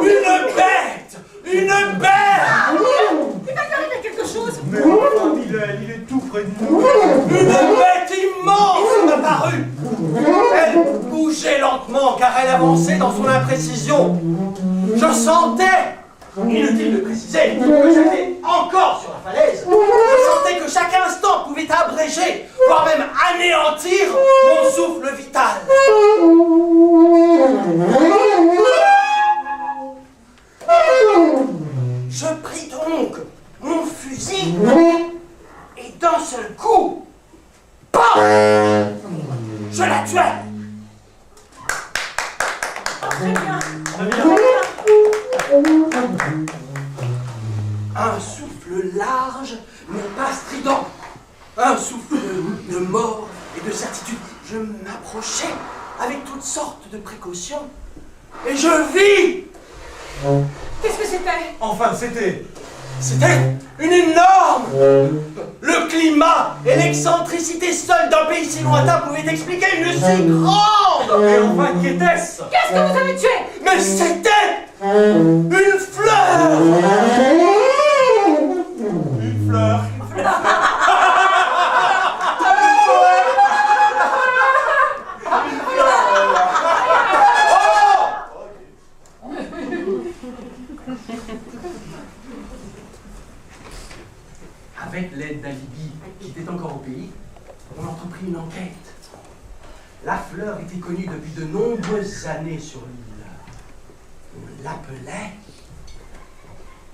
Speaker 5: une bête.
Speaker 7: Il va lui arriver quelque chose.
Speaker 2: Mais enfin, il est tout près de nous.
Speaker 5: Une bête immense m'apparut. Elle bougeait lentement car elle avançait dans son imprécision. Je sentais, inutile de préciser, que j'étais encore sur la falaise. Je sentais que chaque instant pouvait abréger, voire même anéantir mon souffle vital. Je pris donc mon fusil et d'un seul coup, PAM! Je la tuais.
Speaker 4: Très bien.
Speaker 5: Un souffle large, mais pas strident. Un souffle de mort et de certitude. Je m'approchais avec toutes sortes de précautions. Et je vis.
Speaker 4: Qu'est-ce que c'était?
Speaker 2: Enfin, c'était
Speaker 5: une énorme. Le climat et l'excentricité seule d'un pays si lointain pouvaient expliquer une si grande.
Speaker 2: Et enfin, qui était-ce?
Speaker 4: Qu'est-ce que vous avez tué?
Speaker 5: Mais c'était une fleur.
Speaker 2: Une fleur.
Speaker 5: Avec l'aide d'Alibi, qui était encore au pays, on entreprit une enquête. La fleur était connue depuis de nombreuses années sur l'île. On l'appelait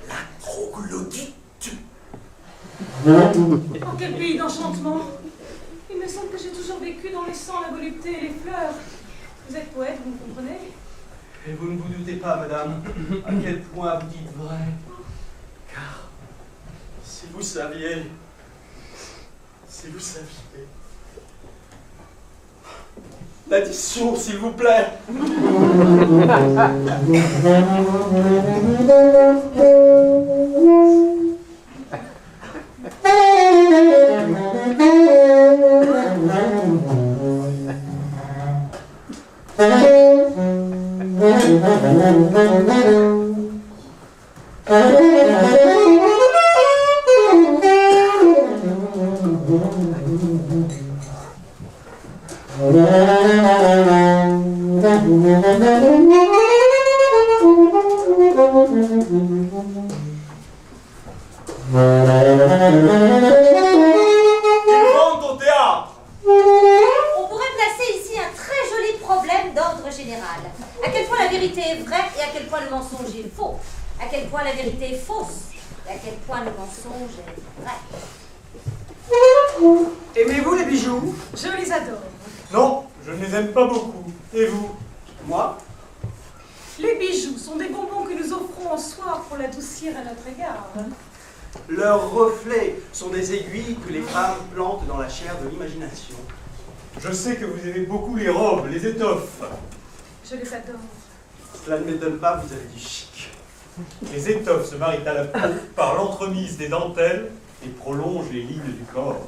Speaker 5: la troglodyte.
Speaker 4: Oh, quel pays d'enchantement! Il me semble que j'ai toujours vécu dans le sang, la volupté et les fleurs. Vous êtes poète, vous me comprenez?
Speaker 5: Et vous ne vous doutez pas, madame, à quel point vous dites vrai. Car si vous saviez, l'addition, s'il vous plaît.
Speaker 8: Au théâtre.
Speaker 7: On pourrait placer ici un très joli problème d'ordre général. À quel point la vérité est vraie et à quel point le mensonge est faux. À quel point la vérité est fausse et à quel point le mensonge est vrai.
Speaker 3: Aimez-vous les bijoux?
Speaker 4: Je les adore.
Speaker 8: Non, je ne les aime pas beaucoup. Et vous?
Speaker 3: Moi?
Speaker 4: Les bijoux sont des bonbons que nous offrons en soir pour l'adoucir à notre égard.
Speaker 3: Leurs reflets sont des aiguilles que les femmes plantent dans la chair de l'imagination.
Speaker 8: Je sais que vous aimez beaucoup les robes, les étoffes.
Speaker 4: Je les adore.
Speaker 3: Cela ne m'étonne pas, vous avez du chic.
Speaker 8: Les étoffes se marient à la peau par l'entremise des dentelles et prolongent les lignes du corps.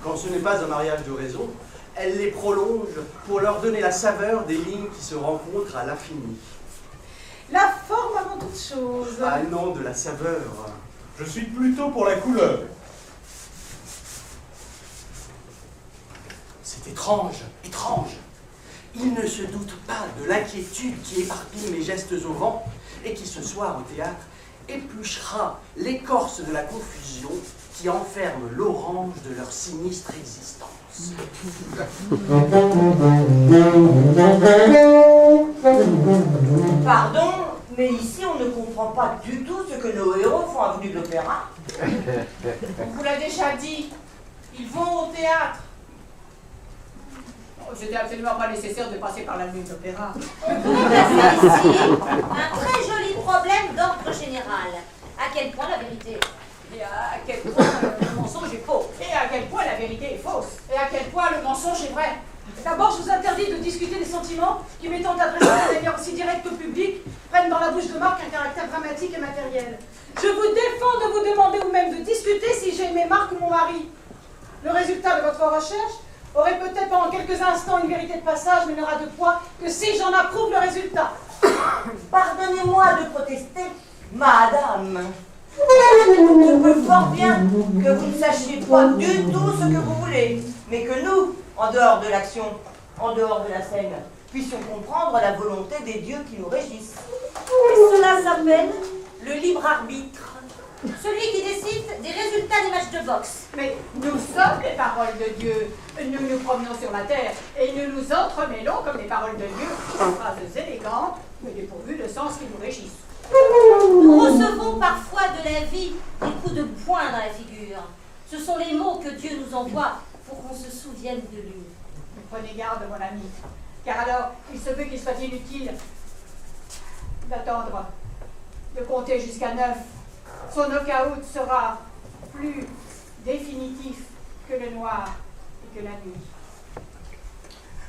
Speaker 3: Quand ce n'est pas un mariage de raison, elle les prolonge pour leur donner la saveur des lignes qui se rencontrent à l'infini.
Speaker 4: La forme avant toute chose.
Speaker 3: Ah non, de la saveur.
Speaker 8: Je suis plutôt pour la couleur.
Speaker 3: C'est étrange, étrange. Il ne se doute pas de l'inquiétude qui éparpille mes gestes au vent et qui ce soir au théâtre épluchera l'écorce de la confusion qui enferme l'orange de leur sinistre existence.
Speaker 11: Pardon, mais ici on ne comprend pas du tout ce que nos héros font avenue de l'Opéra.
Speaker 9: On vous l'a déjà dit, ils vont au théâtre. Oh, c'était absolument pas nécessaire de passer par la nuit de l'opéra.
Speaker 7: On pourrait placer ici un très joli problème d'ordre général. À quel point la vérité
Speaker 9: Et à quel point le mensonge est faux. Et à quel point la vérité est fausse. Et à quel point le mensonge est vrai.
Speaker 4: D'abord, je vous interdis de discuter des sentiments qui, m'étant adressés de manière aussi directe au public, prennent dans la bouche de Marc un caractère dramatique et matériel. Je vous défends de vous demander ou même de discuter si j'ai aimé Marc ou mon mari. Le résultat de votre recherche aurait peut-être pendant quelques instants une vérité de passage, mais n'aura de poids que si j'en approuve le résultat.
Speaker 11: Pardonnez-moi de protester, madame. Je peux fort bien que vous ne sachiez pas du tout ce que vous voulez, mais que nous, en dehors de l'action, en dehors de la scène, puissions comprendre la volonté des dieux qui nous régissent.
Speaker 7: Et cela s'appelle le libre arbitre. Celui qui décide des résultats des matchs de boxe.
Speaker 9: Mais nous sommes les paroles de Dieu. Nous nous promenons sur la terre et nous nous entremêlons comme les paroles de Dieu, en phrases élégantes, mais dépourvues de sens qui nous régissent.
Speaker 7: Nous recevons parfois de la vie des coups de poing dans la figure. Ce sont les mots que Dieu nous envoie pour qu'on se souvienne de lui.
Speaker 9: Mais prenez garde, mon ami, car alors il se peut qu'il soit inutile d'attendre, de compter jusqu'à 9. Son knockout sera plus définitif que le noir et que la nuit.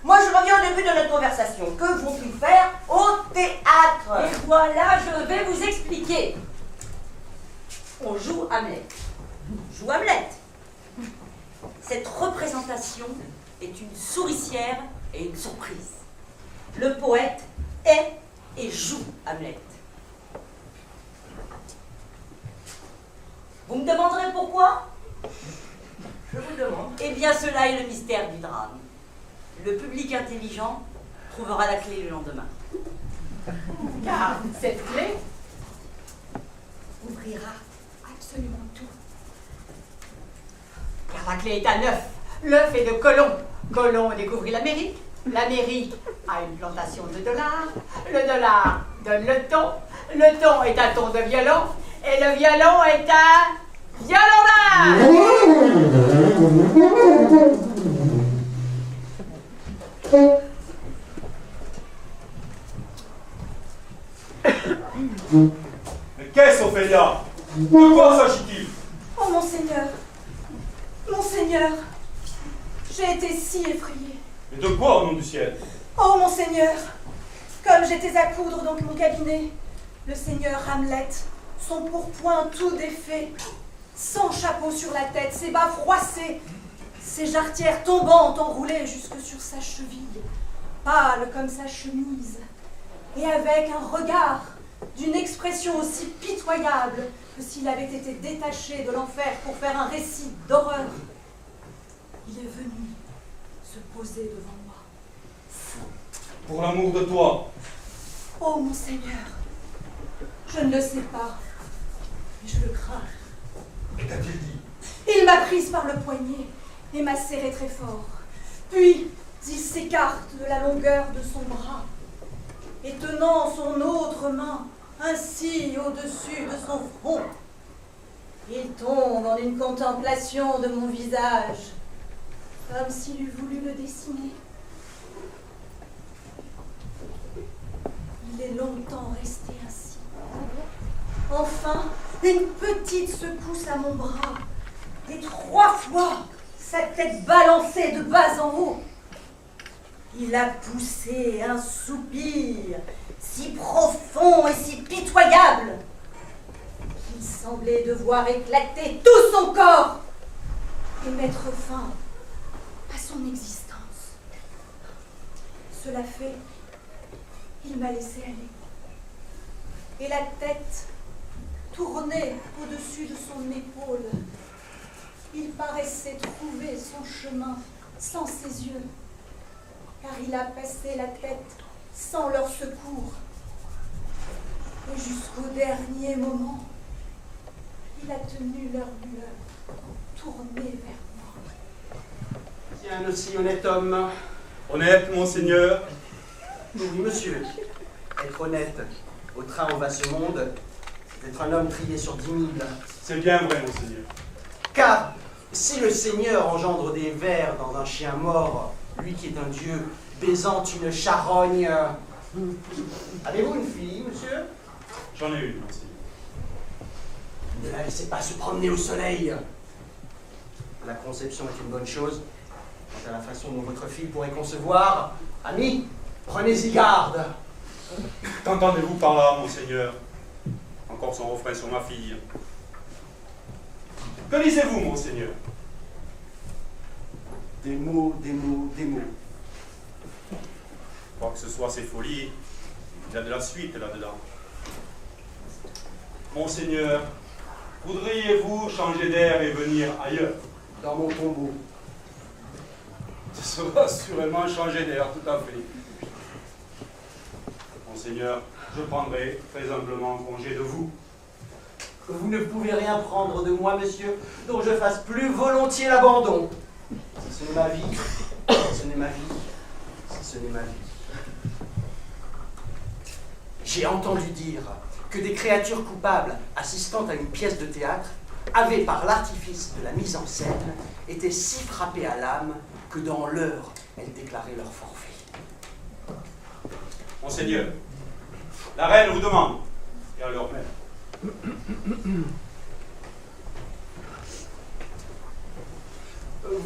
Speaker 11: Moi, je reviens au début de notre conversation. Que vont-ils faire au théâtre?
Speaker 7: Et voilà, je vais vous expliquer. On joue Hamlet. Joue Hamlet. Cette représentation est une souricière et une surprise. Le poète est et joue Hamlet. Vous me demanderez pourquoi?
Speaker 11: Je vous demande.
Speaker 7: Eh bien, cela est le mystère du drame. Le public intelligent trouvera la clé le lendemain.
Speaker 9: Car cette clé
Speaker 7: Ouvrira absolument tout.
Speaker 9: car la clé est à l'œuf. L'œuf est de Colomb. Colomb découvrit l'Amérique. L'Amérique a une plantation de dollars. Le dollar donne le ton. Le ton est un ton de violon. Et le violon est un violon
Speaker 8: Mais qu'est-ce, Ophélia? De quoi s'agit-il?
Speaker 6: Oh, monseigneur! Monseigneur! J'ai été si effrayée.
Speaker 8: Mais de quoi, au nom du ciel?
Speaker 6: Oh, monseigneur! Comme j'étais à coudre dans mon cabinet, le seigneur Hamlet, son pourpoint tout défait, sans chapeau sur la tête, ses bas froissés, ses jarretières tombantes enroulées jusque sur sa cheville, pâle comme sa chemise, et avec un regard d'une expression aussi pitoyable que s'il avait été détaché de l'enfer pour faire un récit d'horreur. Il est venu se poser devant moi, fou,
Speaker 8: pour l'amour de toi.
Speaker 6: Oh, monseigneur, je ne le sais pas, mais je le crains.
Speaker 2: Et t'a-t-il dit?
Speaker 6: Il m'a prise par le poignet et m'a serré très fort. Puis, il s'écarte de la longueur de son bras et tenant son autre main ainsi au-dessus de son front, il tombe en une contemplation de mon visage, comme s'il eût voulu le dessiner. Il est longtemps resté ainsi. Enfin, une petite secousse à mon bras, et 3 fois, sa tête balancée de bas en haut. Il a poussé un soupir si profond et si pitoyable qu'il semblait devoir éclater tout son corps et mettre fin à son existence. Cela fait, il m'a laissé aller. Et la tête tournée au-dessus de son épaule, il paraissait trouver son chemin sans ses yeux, car il a passé la tête sans leur secours. Et jusqu'au dernier moment, il a tenu leur lueur tournée vers moi.
Speaker 3: Tiens, aussi honnête homme.
Speaker 8: Honnête, monseigneur.
Speaker 3: Oui, monsieur. Être honnête, au train où va ce monde, c'est être un homme trié sur 10 000.
Speaker 8: C'est bien vrai, monseigneur.
Speaker 3: Car si le Seigneur engendre des vers dans un chien mort, lui qui est un dieu baisant une charogne. Avez-vous une fille, monsieur?
Speaker 8: J'en ai une, monseigneur.
Speaker 3: Ne la laissez pas se promener au soleil. La conception est une bonne chose. Quant à la façon dont votre fille pourrait concevoir, ami, prenez-y garde.
Speaker 8: Qu'entendez-vous par là, monseigneur? Encore son refrain sur ma fille. Que lisez-vous, monseigneur?
Speaker 3: Des mots, des mots, des mots.
Speaker 8: Quoi que ce soit ces folies, il y a de la suite là-dedans. Monseigneur, voudriez-vous changer d'air et venir ailleurs?
Speaker 3: Dans mon tombeau.
Speaker 8: Ce sera assurément changer d'air, tout à fait. Monseigneur, je prendrai très humblement congé de vous.
Speaker 3: Vous ne pouvez rien prendre de moi, monsieur, dont je fasse plus volontiers l'abandon. Si ce n'est ma vie, si ce n'est ma vie, si ce n'est ma vie. J'ai entendu dire que des créatures coupables assistant à une pièce de théâtre avaient, par l'artifice de la mise en scène, été si frappées à l'âme que dans l'heure, elles déclaraient leur forfait.
Speaker 8: Monseigneur, la reine vous demande, et à l'heure même.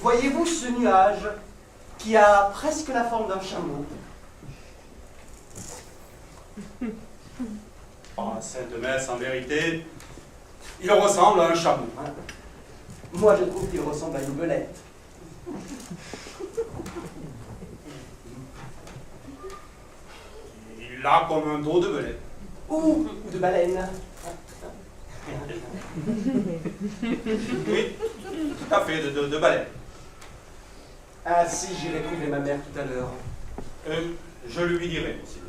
Speaker 3: Voyez-vous ce nuage qui a presque la forme d'un chameau?
Speaker 8: Oh, Sainte Messe, en vérité, il ressemble à un chameau.
Speaker 3: Moi, je trouve qu'il ressemble à une belette.
Speaker 8: Il a comme un dos de belette.
Speaker 3: Ou de baleine.
Speaker 8: Oui, tout à fait, de baleine.
Speaker 3: Ah si, j'irai trouver ma mère tout à l'heure.
Speaker 8: Je lui dirai, monseigneur.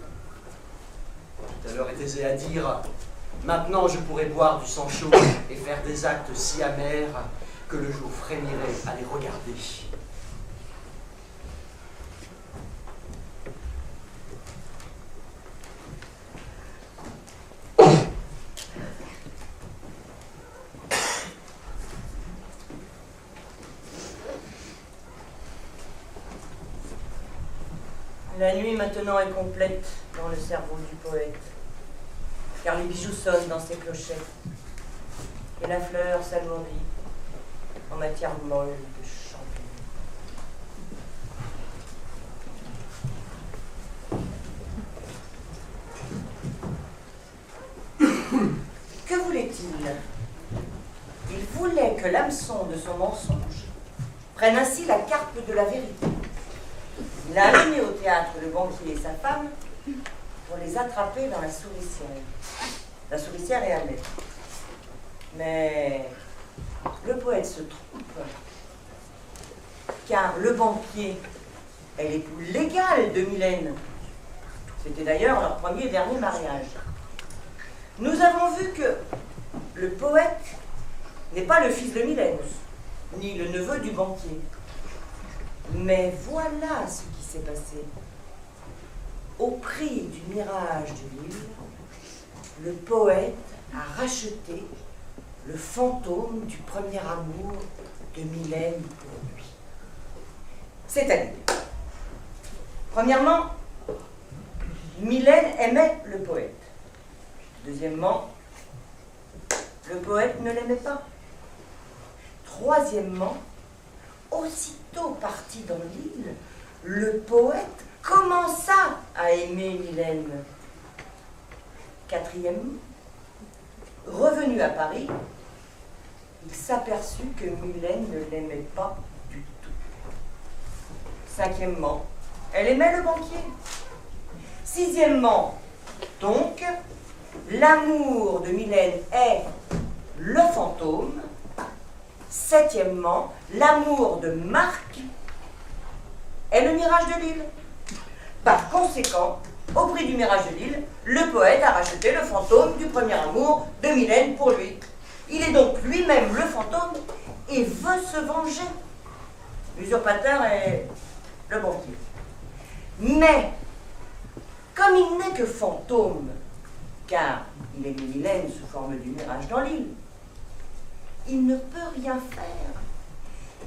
Speaker 3: Tout à l'heure est aisé à dire. Maintenant, je pourrais boire du sang chaud et faire des actes si amers que le jour frémirait à les regarder.
Speaker 11: La nuit maintenant est complète dans le cerveau du poète, car les bijoux sonnent dans ses clochettes, et la fleur s'alourdit en matière molle de champignon. Que voulait-il? Il voulait que l'hameçon de son mensonge prenne ainsi la carpe de la vérité. Il a amené au théâtre le banquier et sa femme pour les attraper dans la souricière. La souricière est amère. Mais le poète se trompe, car le banquier est l'époux légal de Mylène, C'était d'ailleurs leur premier et dernier mariage. Nous avons vu que le poète n'est pas le fils de Mylène, ni le neveu du banquier. Mais voilà ce qui s'est passé. Au prix du mirage de l'île, le poète a racheté le fantôme du premier amour de Mylène pour lui. C'est-à-dire, premièrement, Mylène aimait le poète. Deuxièmement, le poète ne l'aimait pas. Troisièmement, aussitôt parti dans l'île, le poète commença à aimer Mylène. Quatrièmement, revenu à Paris, il s'aperçut que Mylène ne l'aimait pas du tout. Cinquièmement, elle aimait le banquier. Sixièmement, donc, l'amour de Mylène est le fantôme. Septièmement, l'amour de Marc est le mirage de l'île. Par conséquent, au prix du mirage de l'île, le poète a racheté le fantôme du premier amour de Mylène pour lui. Il est donc lui-même le fantôme et veut se venger. L'usurpateur est le banquier. Mais, comme il n'est que fantôme, car il est Mylène sous forme du mirage dans l'île, il ne peut rien faire.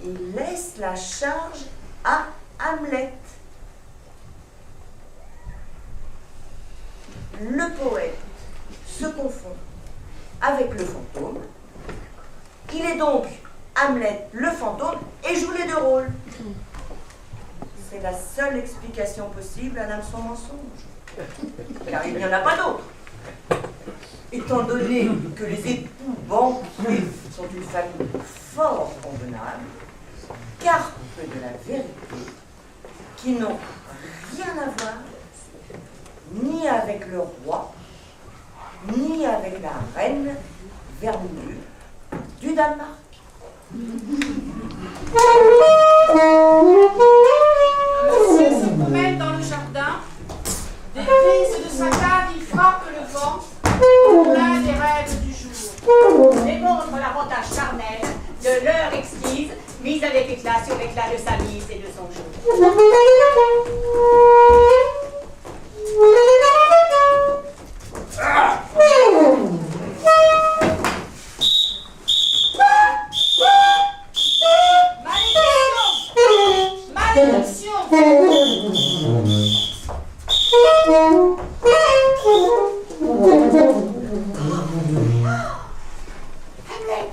Speaker 11: Il laisse la charge à Hamlet. Le poète se confond avec le fantôme. Il est donc Hamlet le fantôme et joue les deux rôles. C'est la seule explication possible à l'hameçon mensonge. Car il n'y en a pas d'autre. Étant donné que les époux banquiers sont une famille fort convenable, carpe de la vérité, qui n'ont rien à voir ni avec le roi, ni avec la reine Vermillieu du Danemark.
Speaker 4: Monsieur se promène dans le jardin, des brises de sa cave, il frappe le vent, plein des rêves du jour.
Speaker 9: Démontre l'avantage charnel de l'heure exquise, mise avec éclat sur l'éclat de sa mise et de son jour.
Speaker 4: Malédiction!
Speaker 9: Hamlet!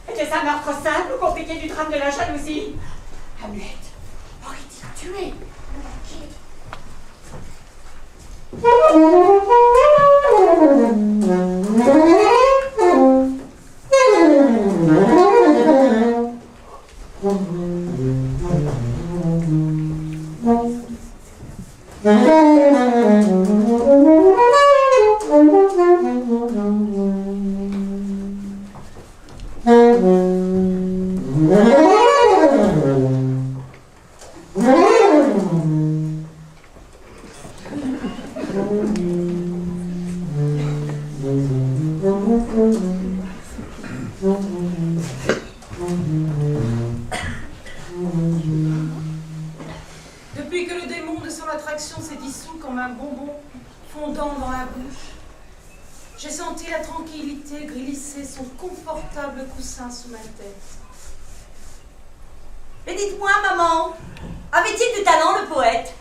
Speaker 9: Était-ce un meurtre simple ou compliqué du drame de la jalousie? Hamlet aurait-il tué le banquier?
Speaker 4: Depuis que le démon de son attraction s'est dissous comme un bonbon fondant dans la bouche, j'ai senti la tranquillité glisser son confortable coussin sous ma tête.
Speaker 7: Mais dites-moi, maman, avait-il du talent, le poète?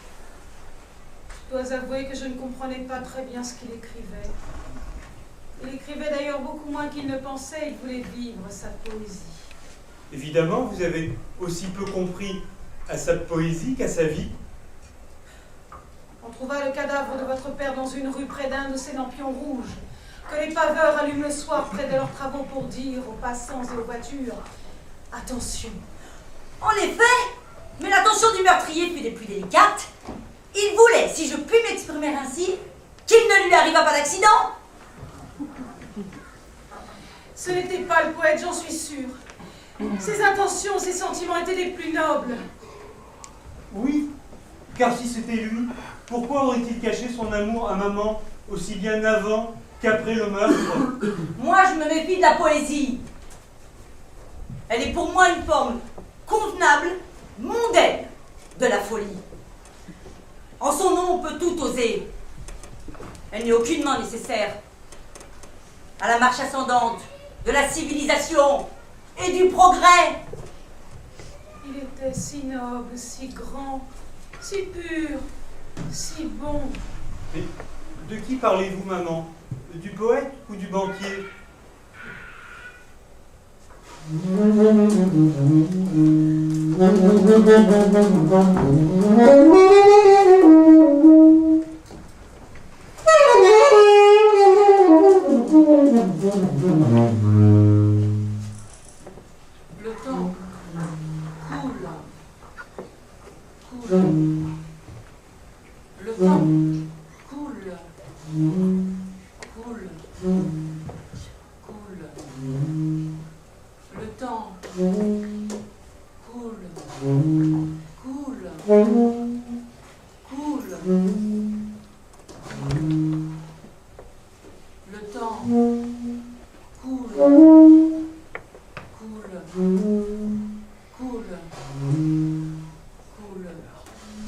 Speaker 4: Je dois avouer que je ne comprenais pas très bien ce qu'il écrivait. Il écrivait d'ailleurs beaucoup moins qu'il ne pensait, il voulait vivre sa poésie.
Speaker 8: Évidemment, vous avez aussi peu compris à sa poésie qu'à sa vie.
Speaker 4: On trouva le cadavre de votre père dans une rue près d'un de ces lampions rouges que les paveurs allument le soir près de leurs travaux pour dire aux passants et aux voitures « Attention !»
Speaker 7: En effet, mais l'attention du meurtrier fut des plus délicates. Il voulait, si je puis m'exprimer ainsi, qu'il ne lui arrivât pas d'accident.
Speaker 4: Ce n'était pas le poète, j'en suis sûre. Ses intentions, ses sentiments étaient les plus nobles.
Speaker 8: Oui, Car si c'était lui, pourquoi aurait-il caché son amour à maman aussi bien avant qu'après le meurtre?
Speaker 11: Moi, je me méfie de la poésie. Elle est pour moi une forme convenable, mondaine de la folie. En son nom, on peut tout oser. Elle n'est aucunement nécessaire à la marche ascendante de la civilisation et du progrès.
Speaker 4: Il était si noble, si grand, si pur, si bon.
Speaker 8: Mais de qui parlez-vous, maman? Du poète ou du banquier?
Speaker 1: Le temps coule. Le temps coule. Coule. Coule. Le temps coule. Coule. Coule. Le temps coule. Coule. Coule.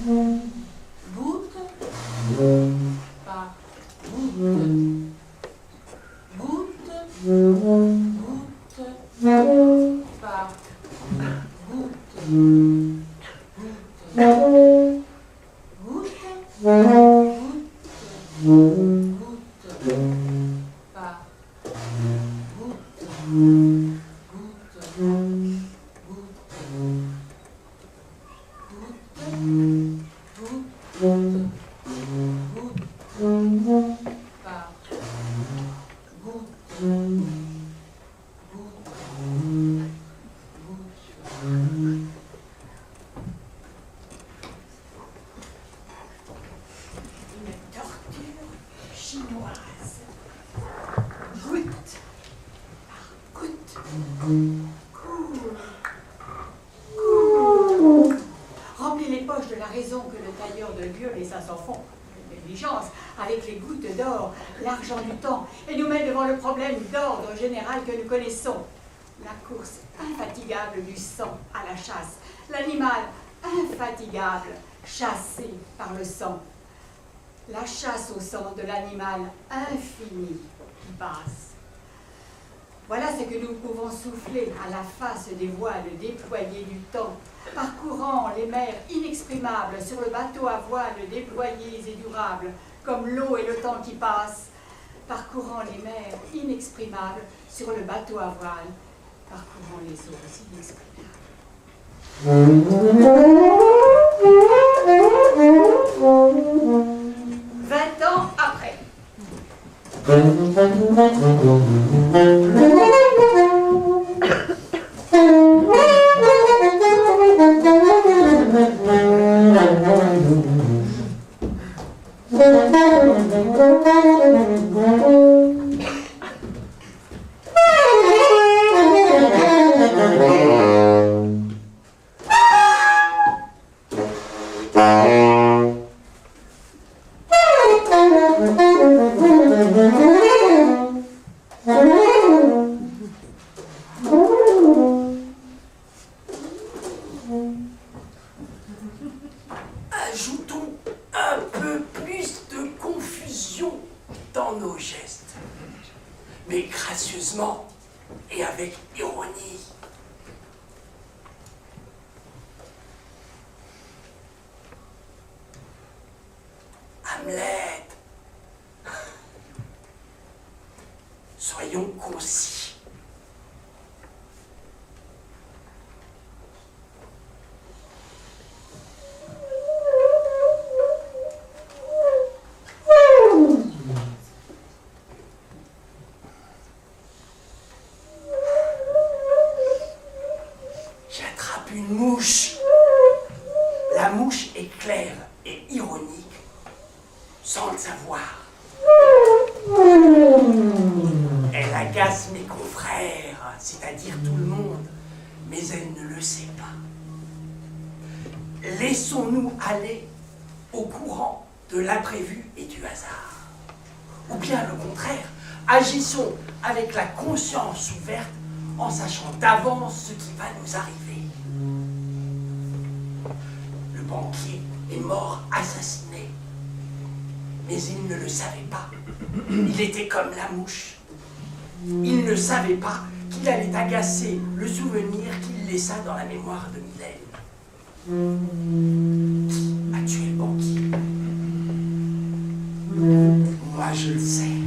Speaker 1: Coule. Goutte par goutte. Goutte. Goutte par goutte. Goutte. Goutte. Goutte par goutte. Goutte.
Speaker 9: Une torture chinoise. Goutte par goutte. Coule. Coule. Remplis les poches de la raison que le tailleur de Dieu laissa sans fond. Une négligence avec les gouttes d'or, l'argent du temps, et nous met devant le problème d'ordre général que nous connaissons. La course infatigable du sang à la chasse. L'animal infatigable, chassé par le sang. La chasse au sang de l'animal infini qui passe. Voilà ce que nous pouvons souffler à la face des voiles déployées du temps, parcourant les mers inexprimables sur le bateau à voiles déployés et durables, comme l'eau et le temps qui passent, parcourant les mers inexprimables sur le bateau à voiles, parcourant les eaux inexprimables. 20 ans après.
Speaker 5: Ajoutons un peu plus de confusion dans nos gestes, mais gracieusement et avec ironie. Hamlet, soyons concis. J'attrape une mouche. La mouche est claire et ironique, sans le savoir. Elle agace mes confrères, c'est-à-dire tout le monde, mais elle ne le sait pas. Laissons-nous aller au courant de l'imprévu et du hasard. Ou bien, au contraire, agissons avec la conscience ouverte en sachant d'avance ce qui va nous arriver. Le banquier est mort assassiné, mais il ne le savait pas. Il était comme la mouche. Il ne savait pas qu'il allait agacer le souvenir qu'il laissa dans la mémoire de Mylène. Qui a tué le banquier? Moi, je le sais.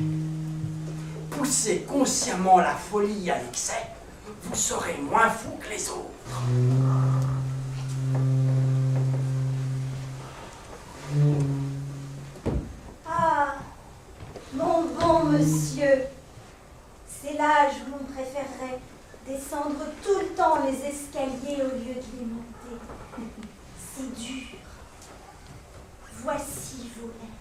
Speaker 5: Poussez consciemment la folie à l'excès, vous serez moins fou que les autres.
Speaker 6: Ah, mon bon monsieur, c'est l'âge où l'on préférerait descendre tout le temps les escaliers au lieu de les monter. C'est dur. Voici vos lettres.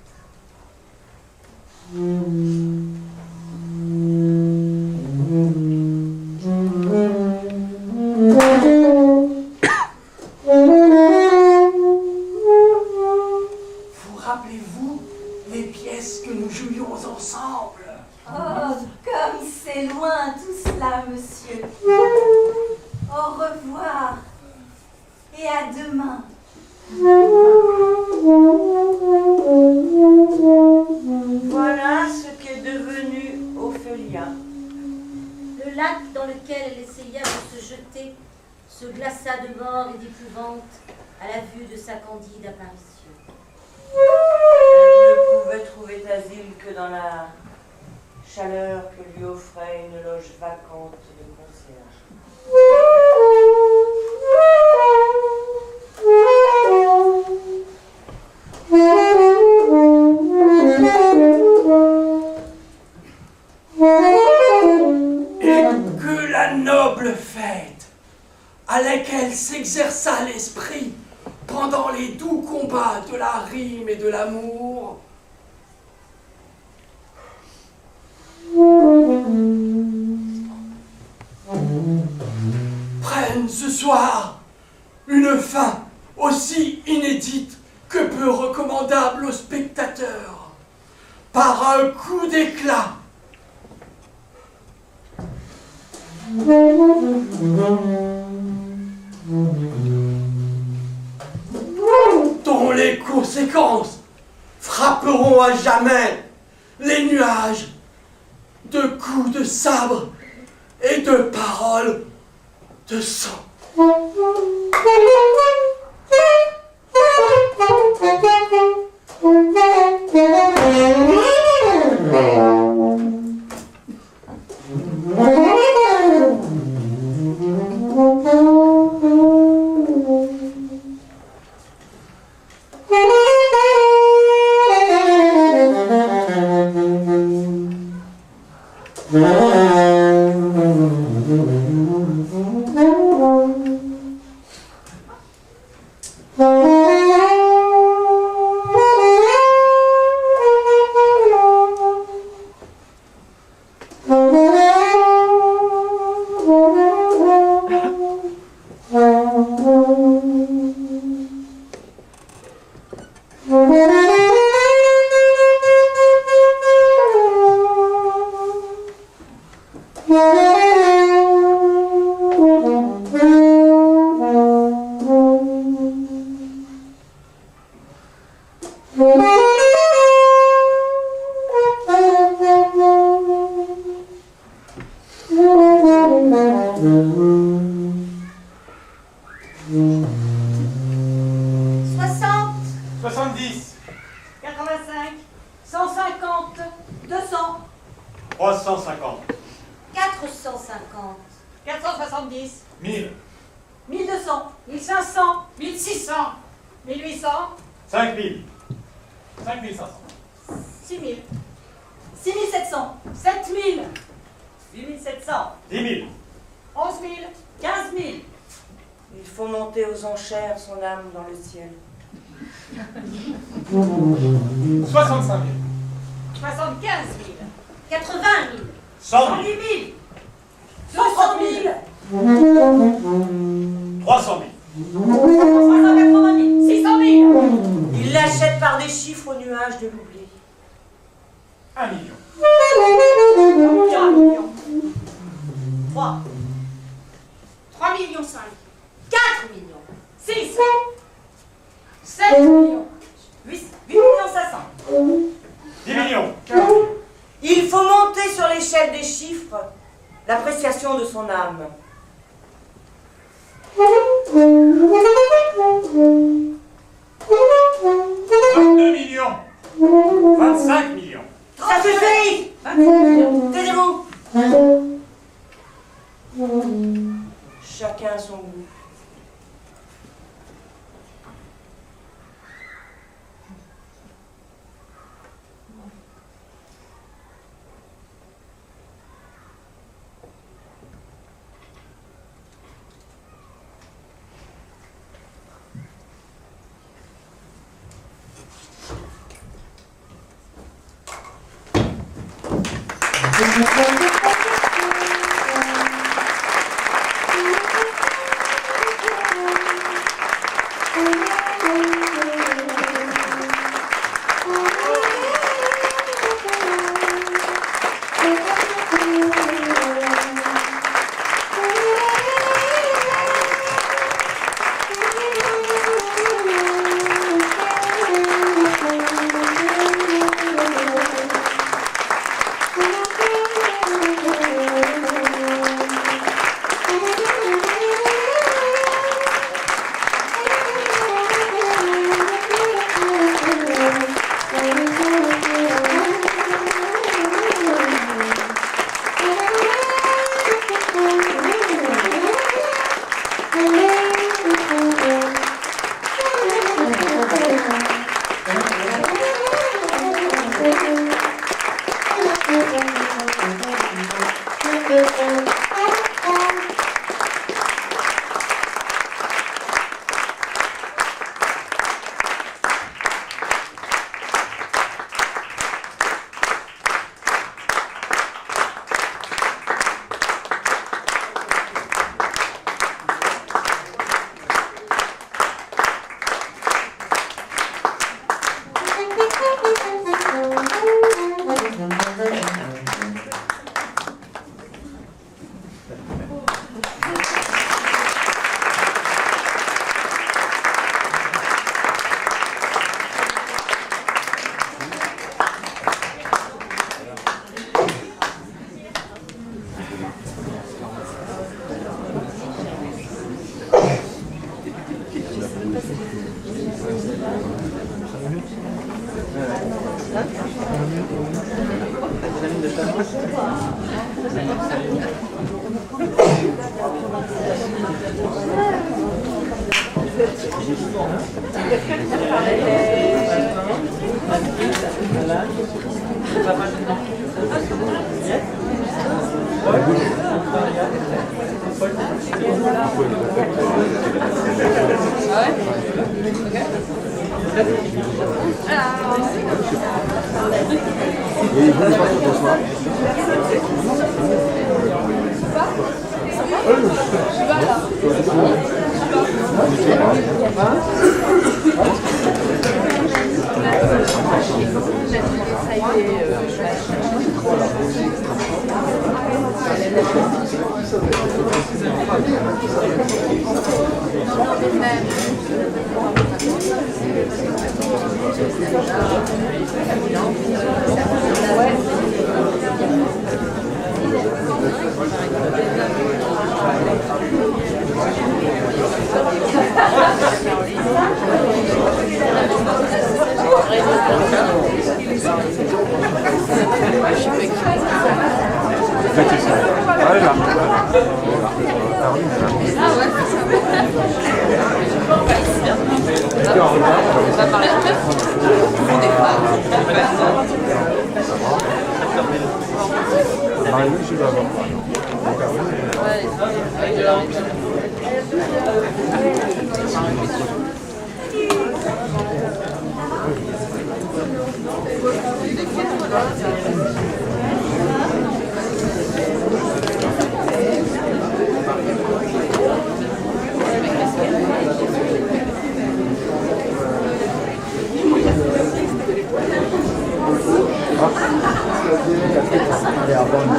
Speaker 5: Vous rappelez-vous les pièces que nous jouions ensemble?
Speaker 6: Oh, comme c'est loin tout cela, monsieur. Au revoir et à demain.
Speaker 11: Voilà ce qu'est devenu Ophélia.
Speaker 7: Le lac dans lequel elle essaya de se jeter se glaça de mort et d'épouvante à la vue de sa candide apparition.
Speaker 11: Elle ne pouvait trouver asile que dans la chaleur que lui offrait une loge vacante de concierge.
Speaker 5: Et que la noble fête à laquelle s'exerça l'esprit pendant les doux combats de la rime et de l'amour prenne ce soir une fin aussi inédite que peu recommandable aux spectateurs par un coup d'éclat dont les conséquences frapperont à jamais les nuages de coups de sabre et de paroles de sang.
Speaker 11: Son âme dans le ciel.
Speaker 10: 65 000.
Speaker 9: 75 000.
Speaker 7: 80 000.
Speaker 8: 100 000.
Speaker 9: 110 000. 200 000.
Speaker 8: 300 000.
Speaker 9: 380 000. 600 000.
Speaker 11: Il l'achète par des chiffres au nuage de l'oubli.
Speaker 10: 1 million.
Speaker 9: 4 millions.
Speaker 11: 3,
Speaker 9: 3 millions 5.
Speaker 11: 4 millions.
Speaker 9: 6. 7 millions.
Speaker 11: 8 millions 500.
Speaker 10: 10 millions.
Speaker 11: Il faut monter sur l'échelle des chiffres l'appréciation de son âme.
Speaker 10: 22 millions. 25 millions.
Speaker 11: Ça suffit! Taisez-vous! Chacun a son goût.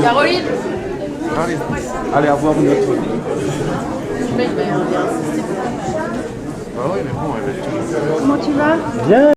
Speaker 1: Caroline.
Speaker 12: Allez, avoir une autre.
Speaker 1: Le mec va y insister.
Speaker 12: Bah oui, mais bon, elle est...
Speaker 1: Comment tu vas?
Speaker 12: Bien.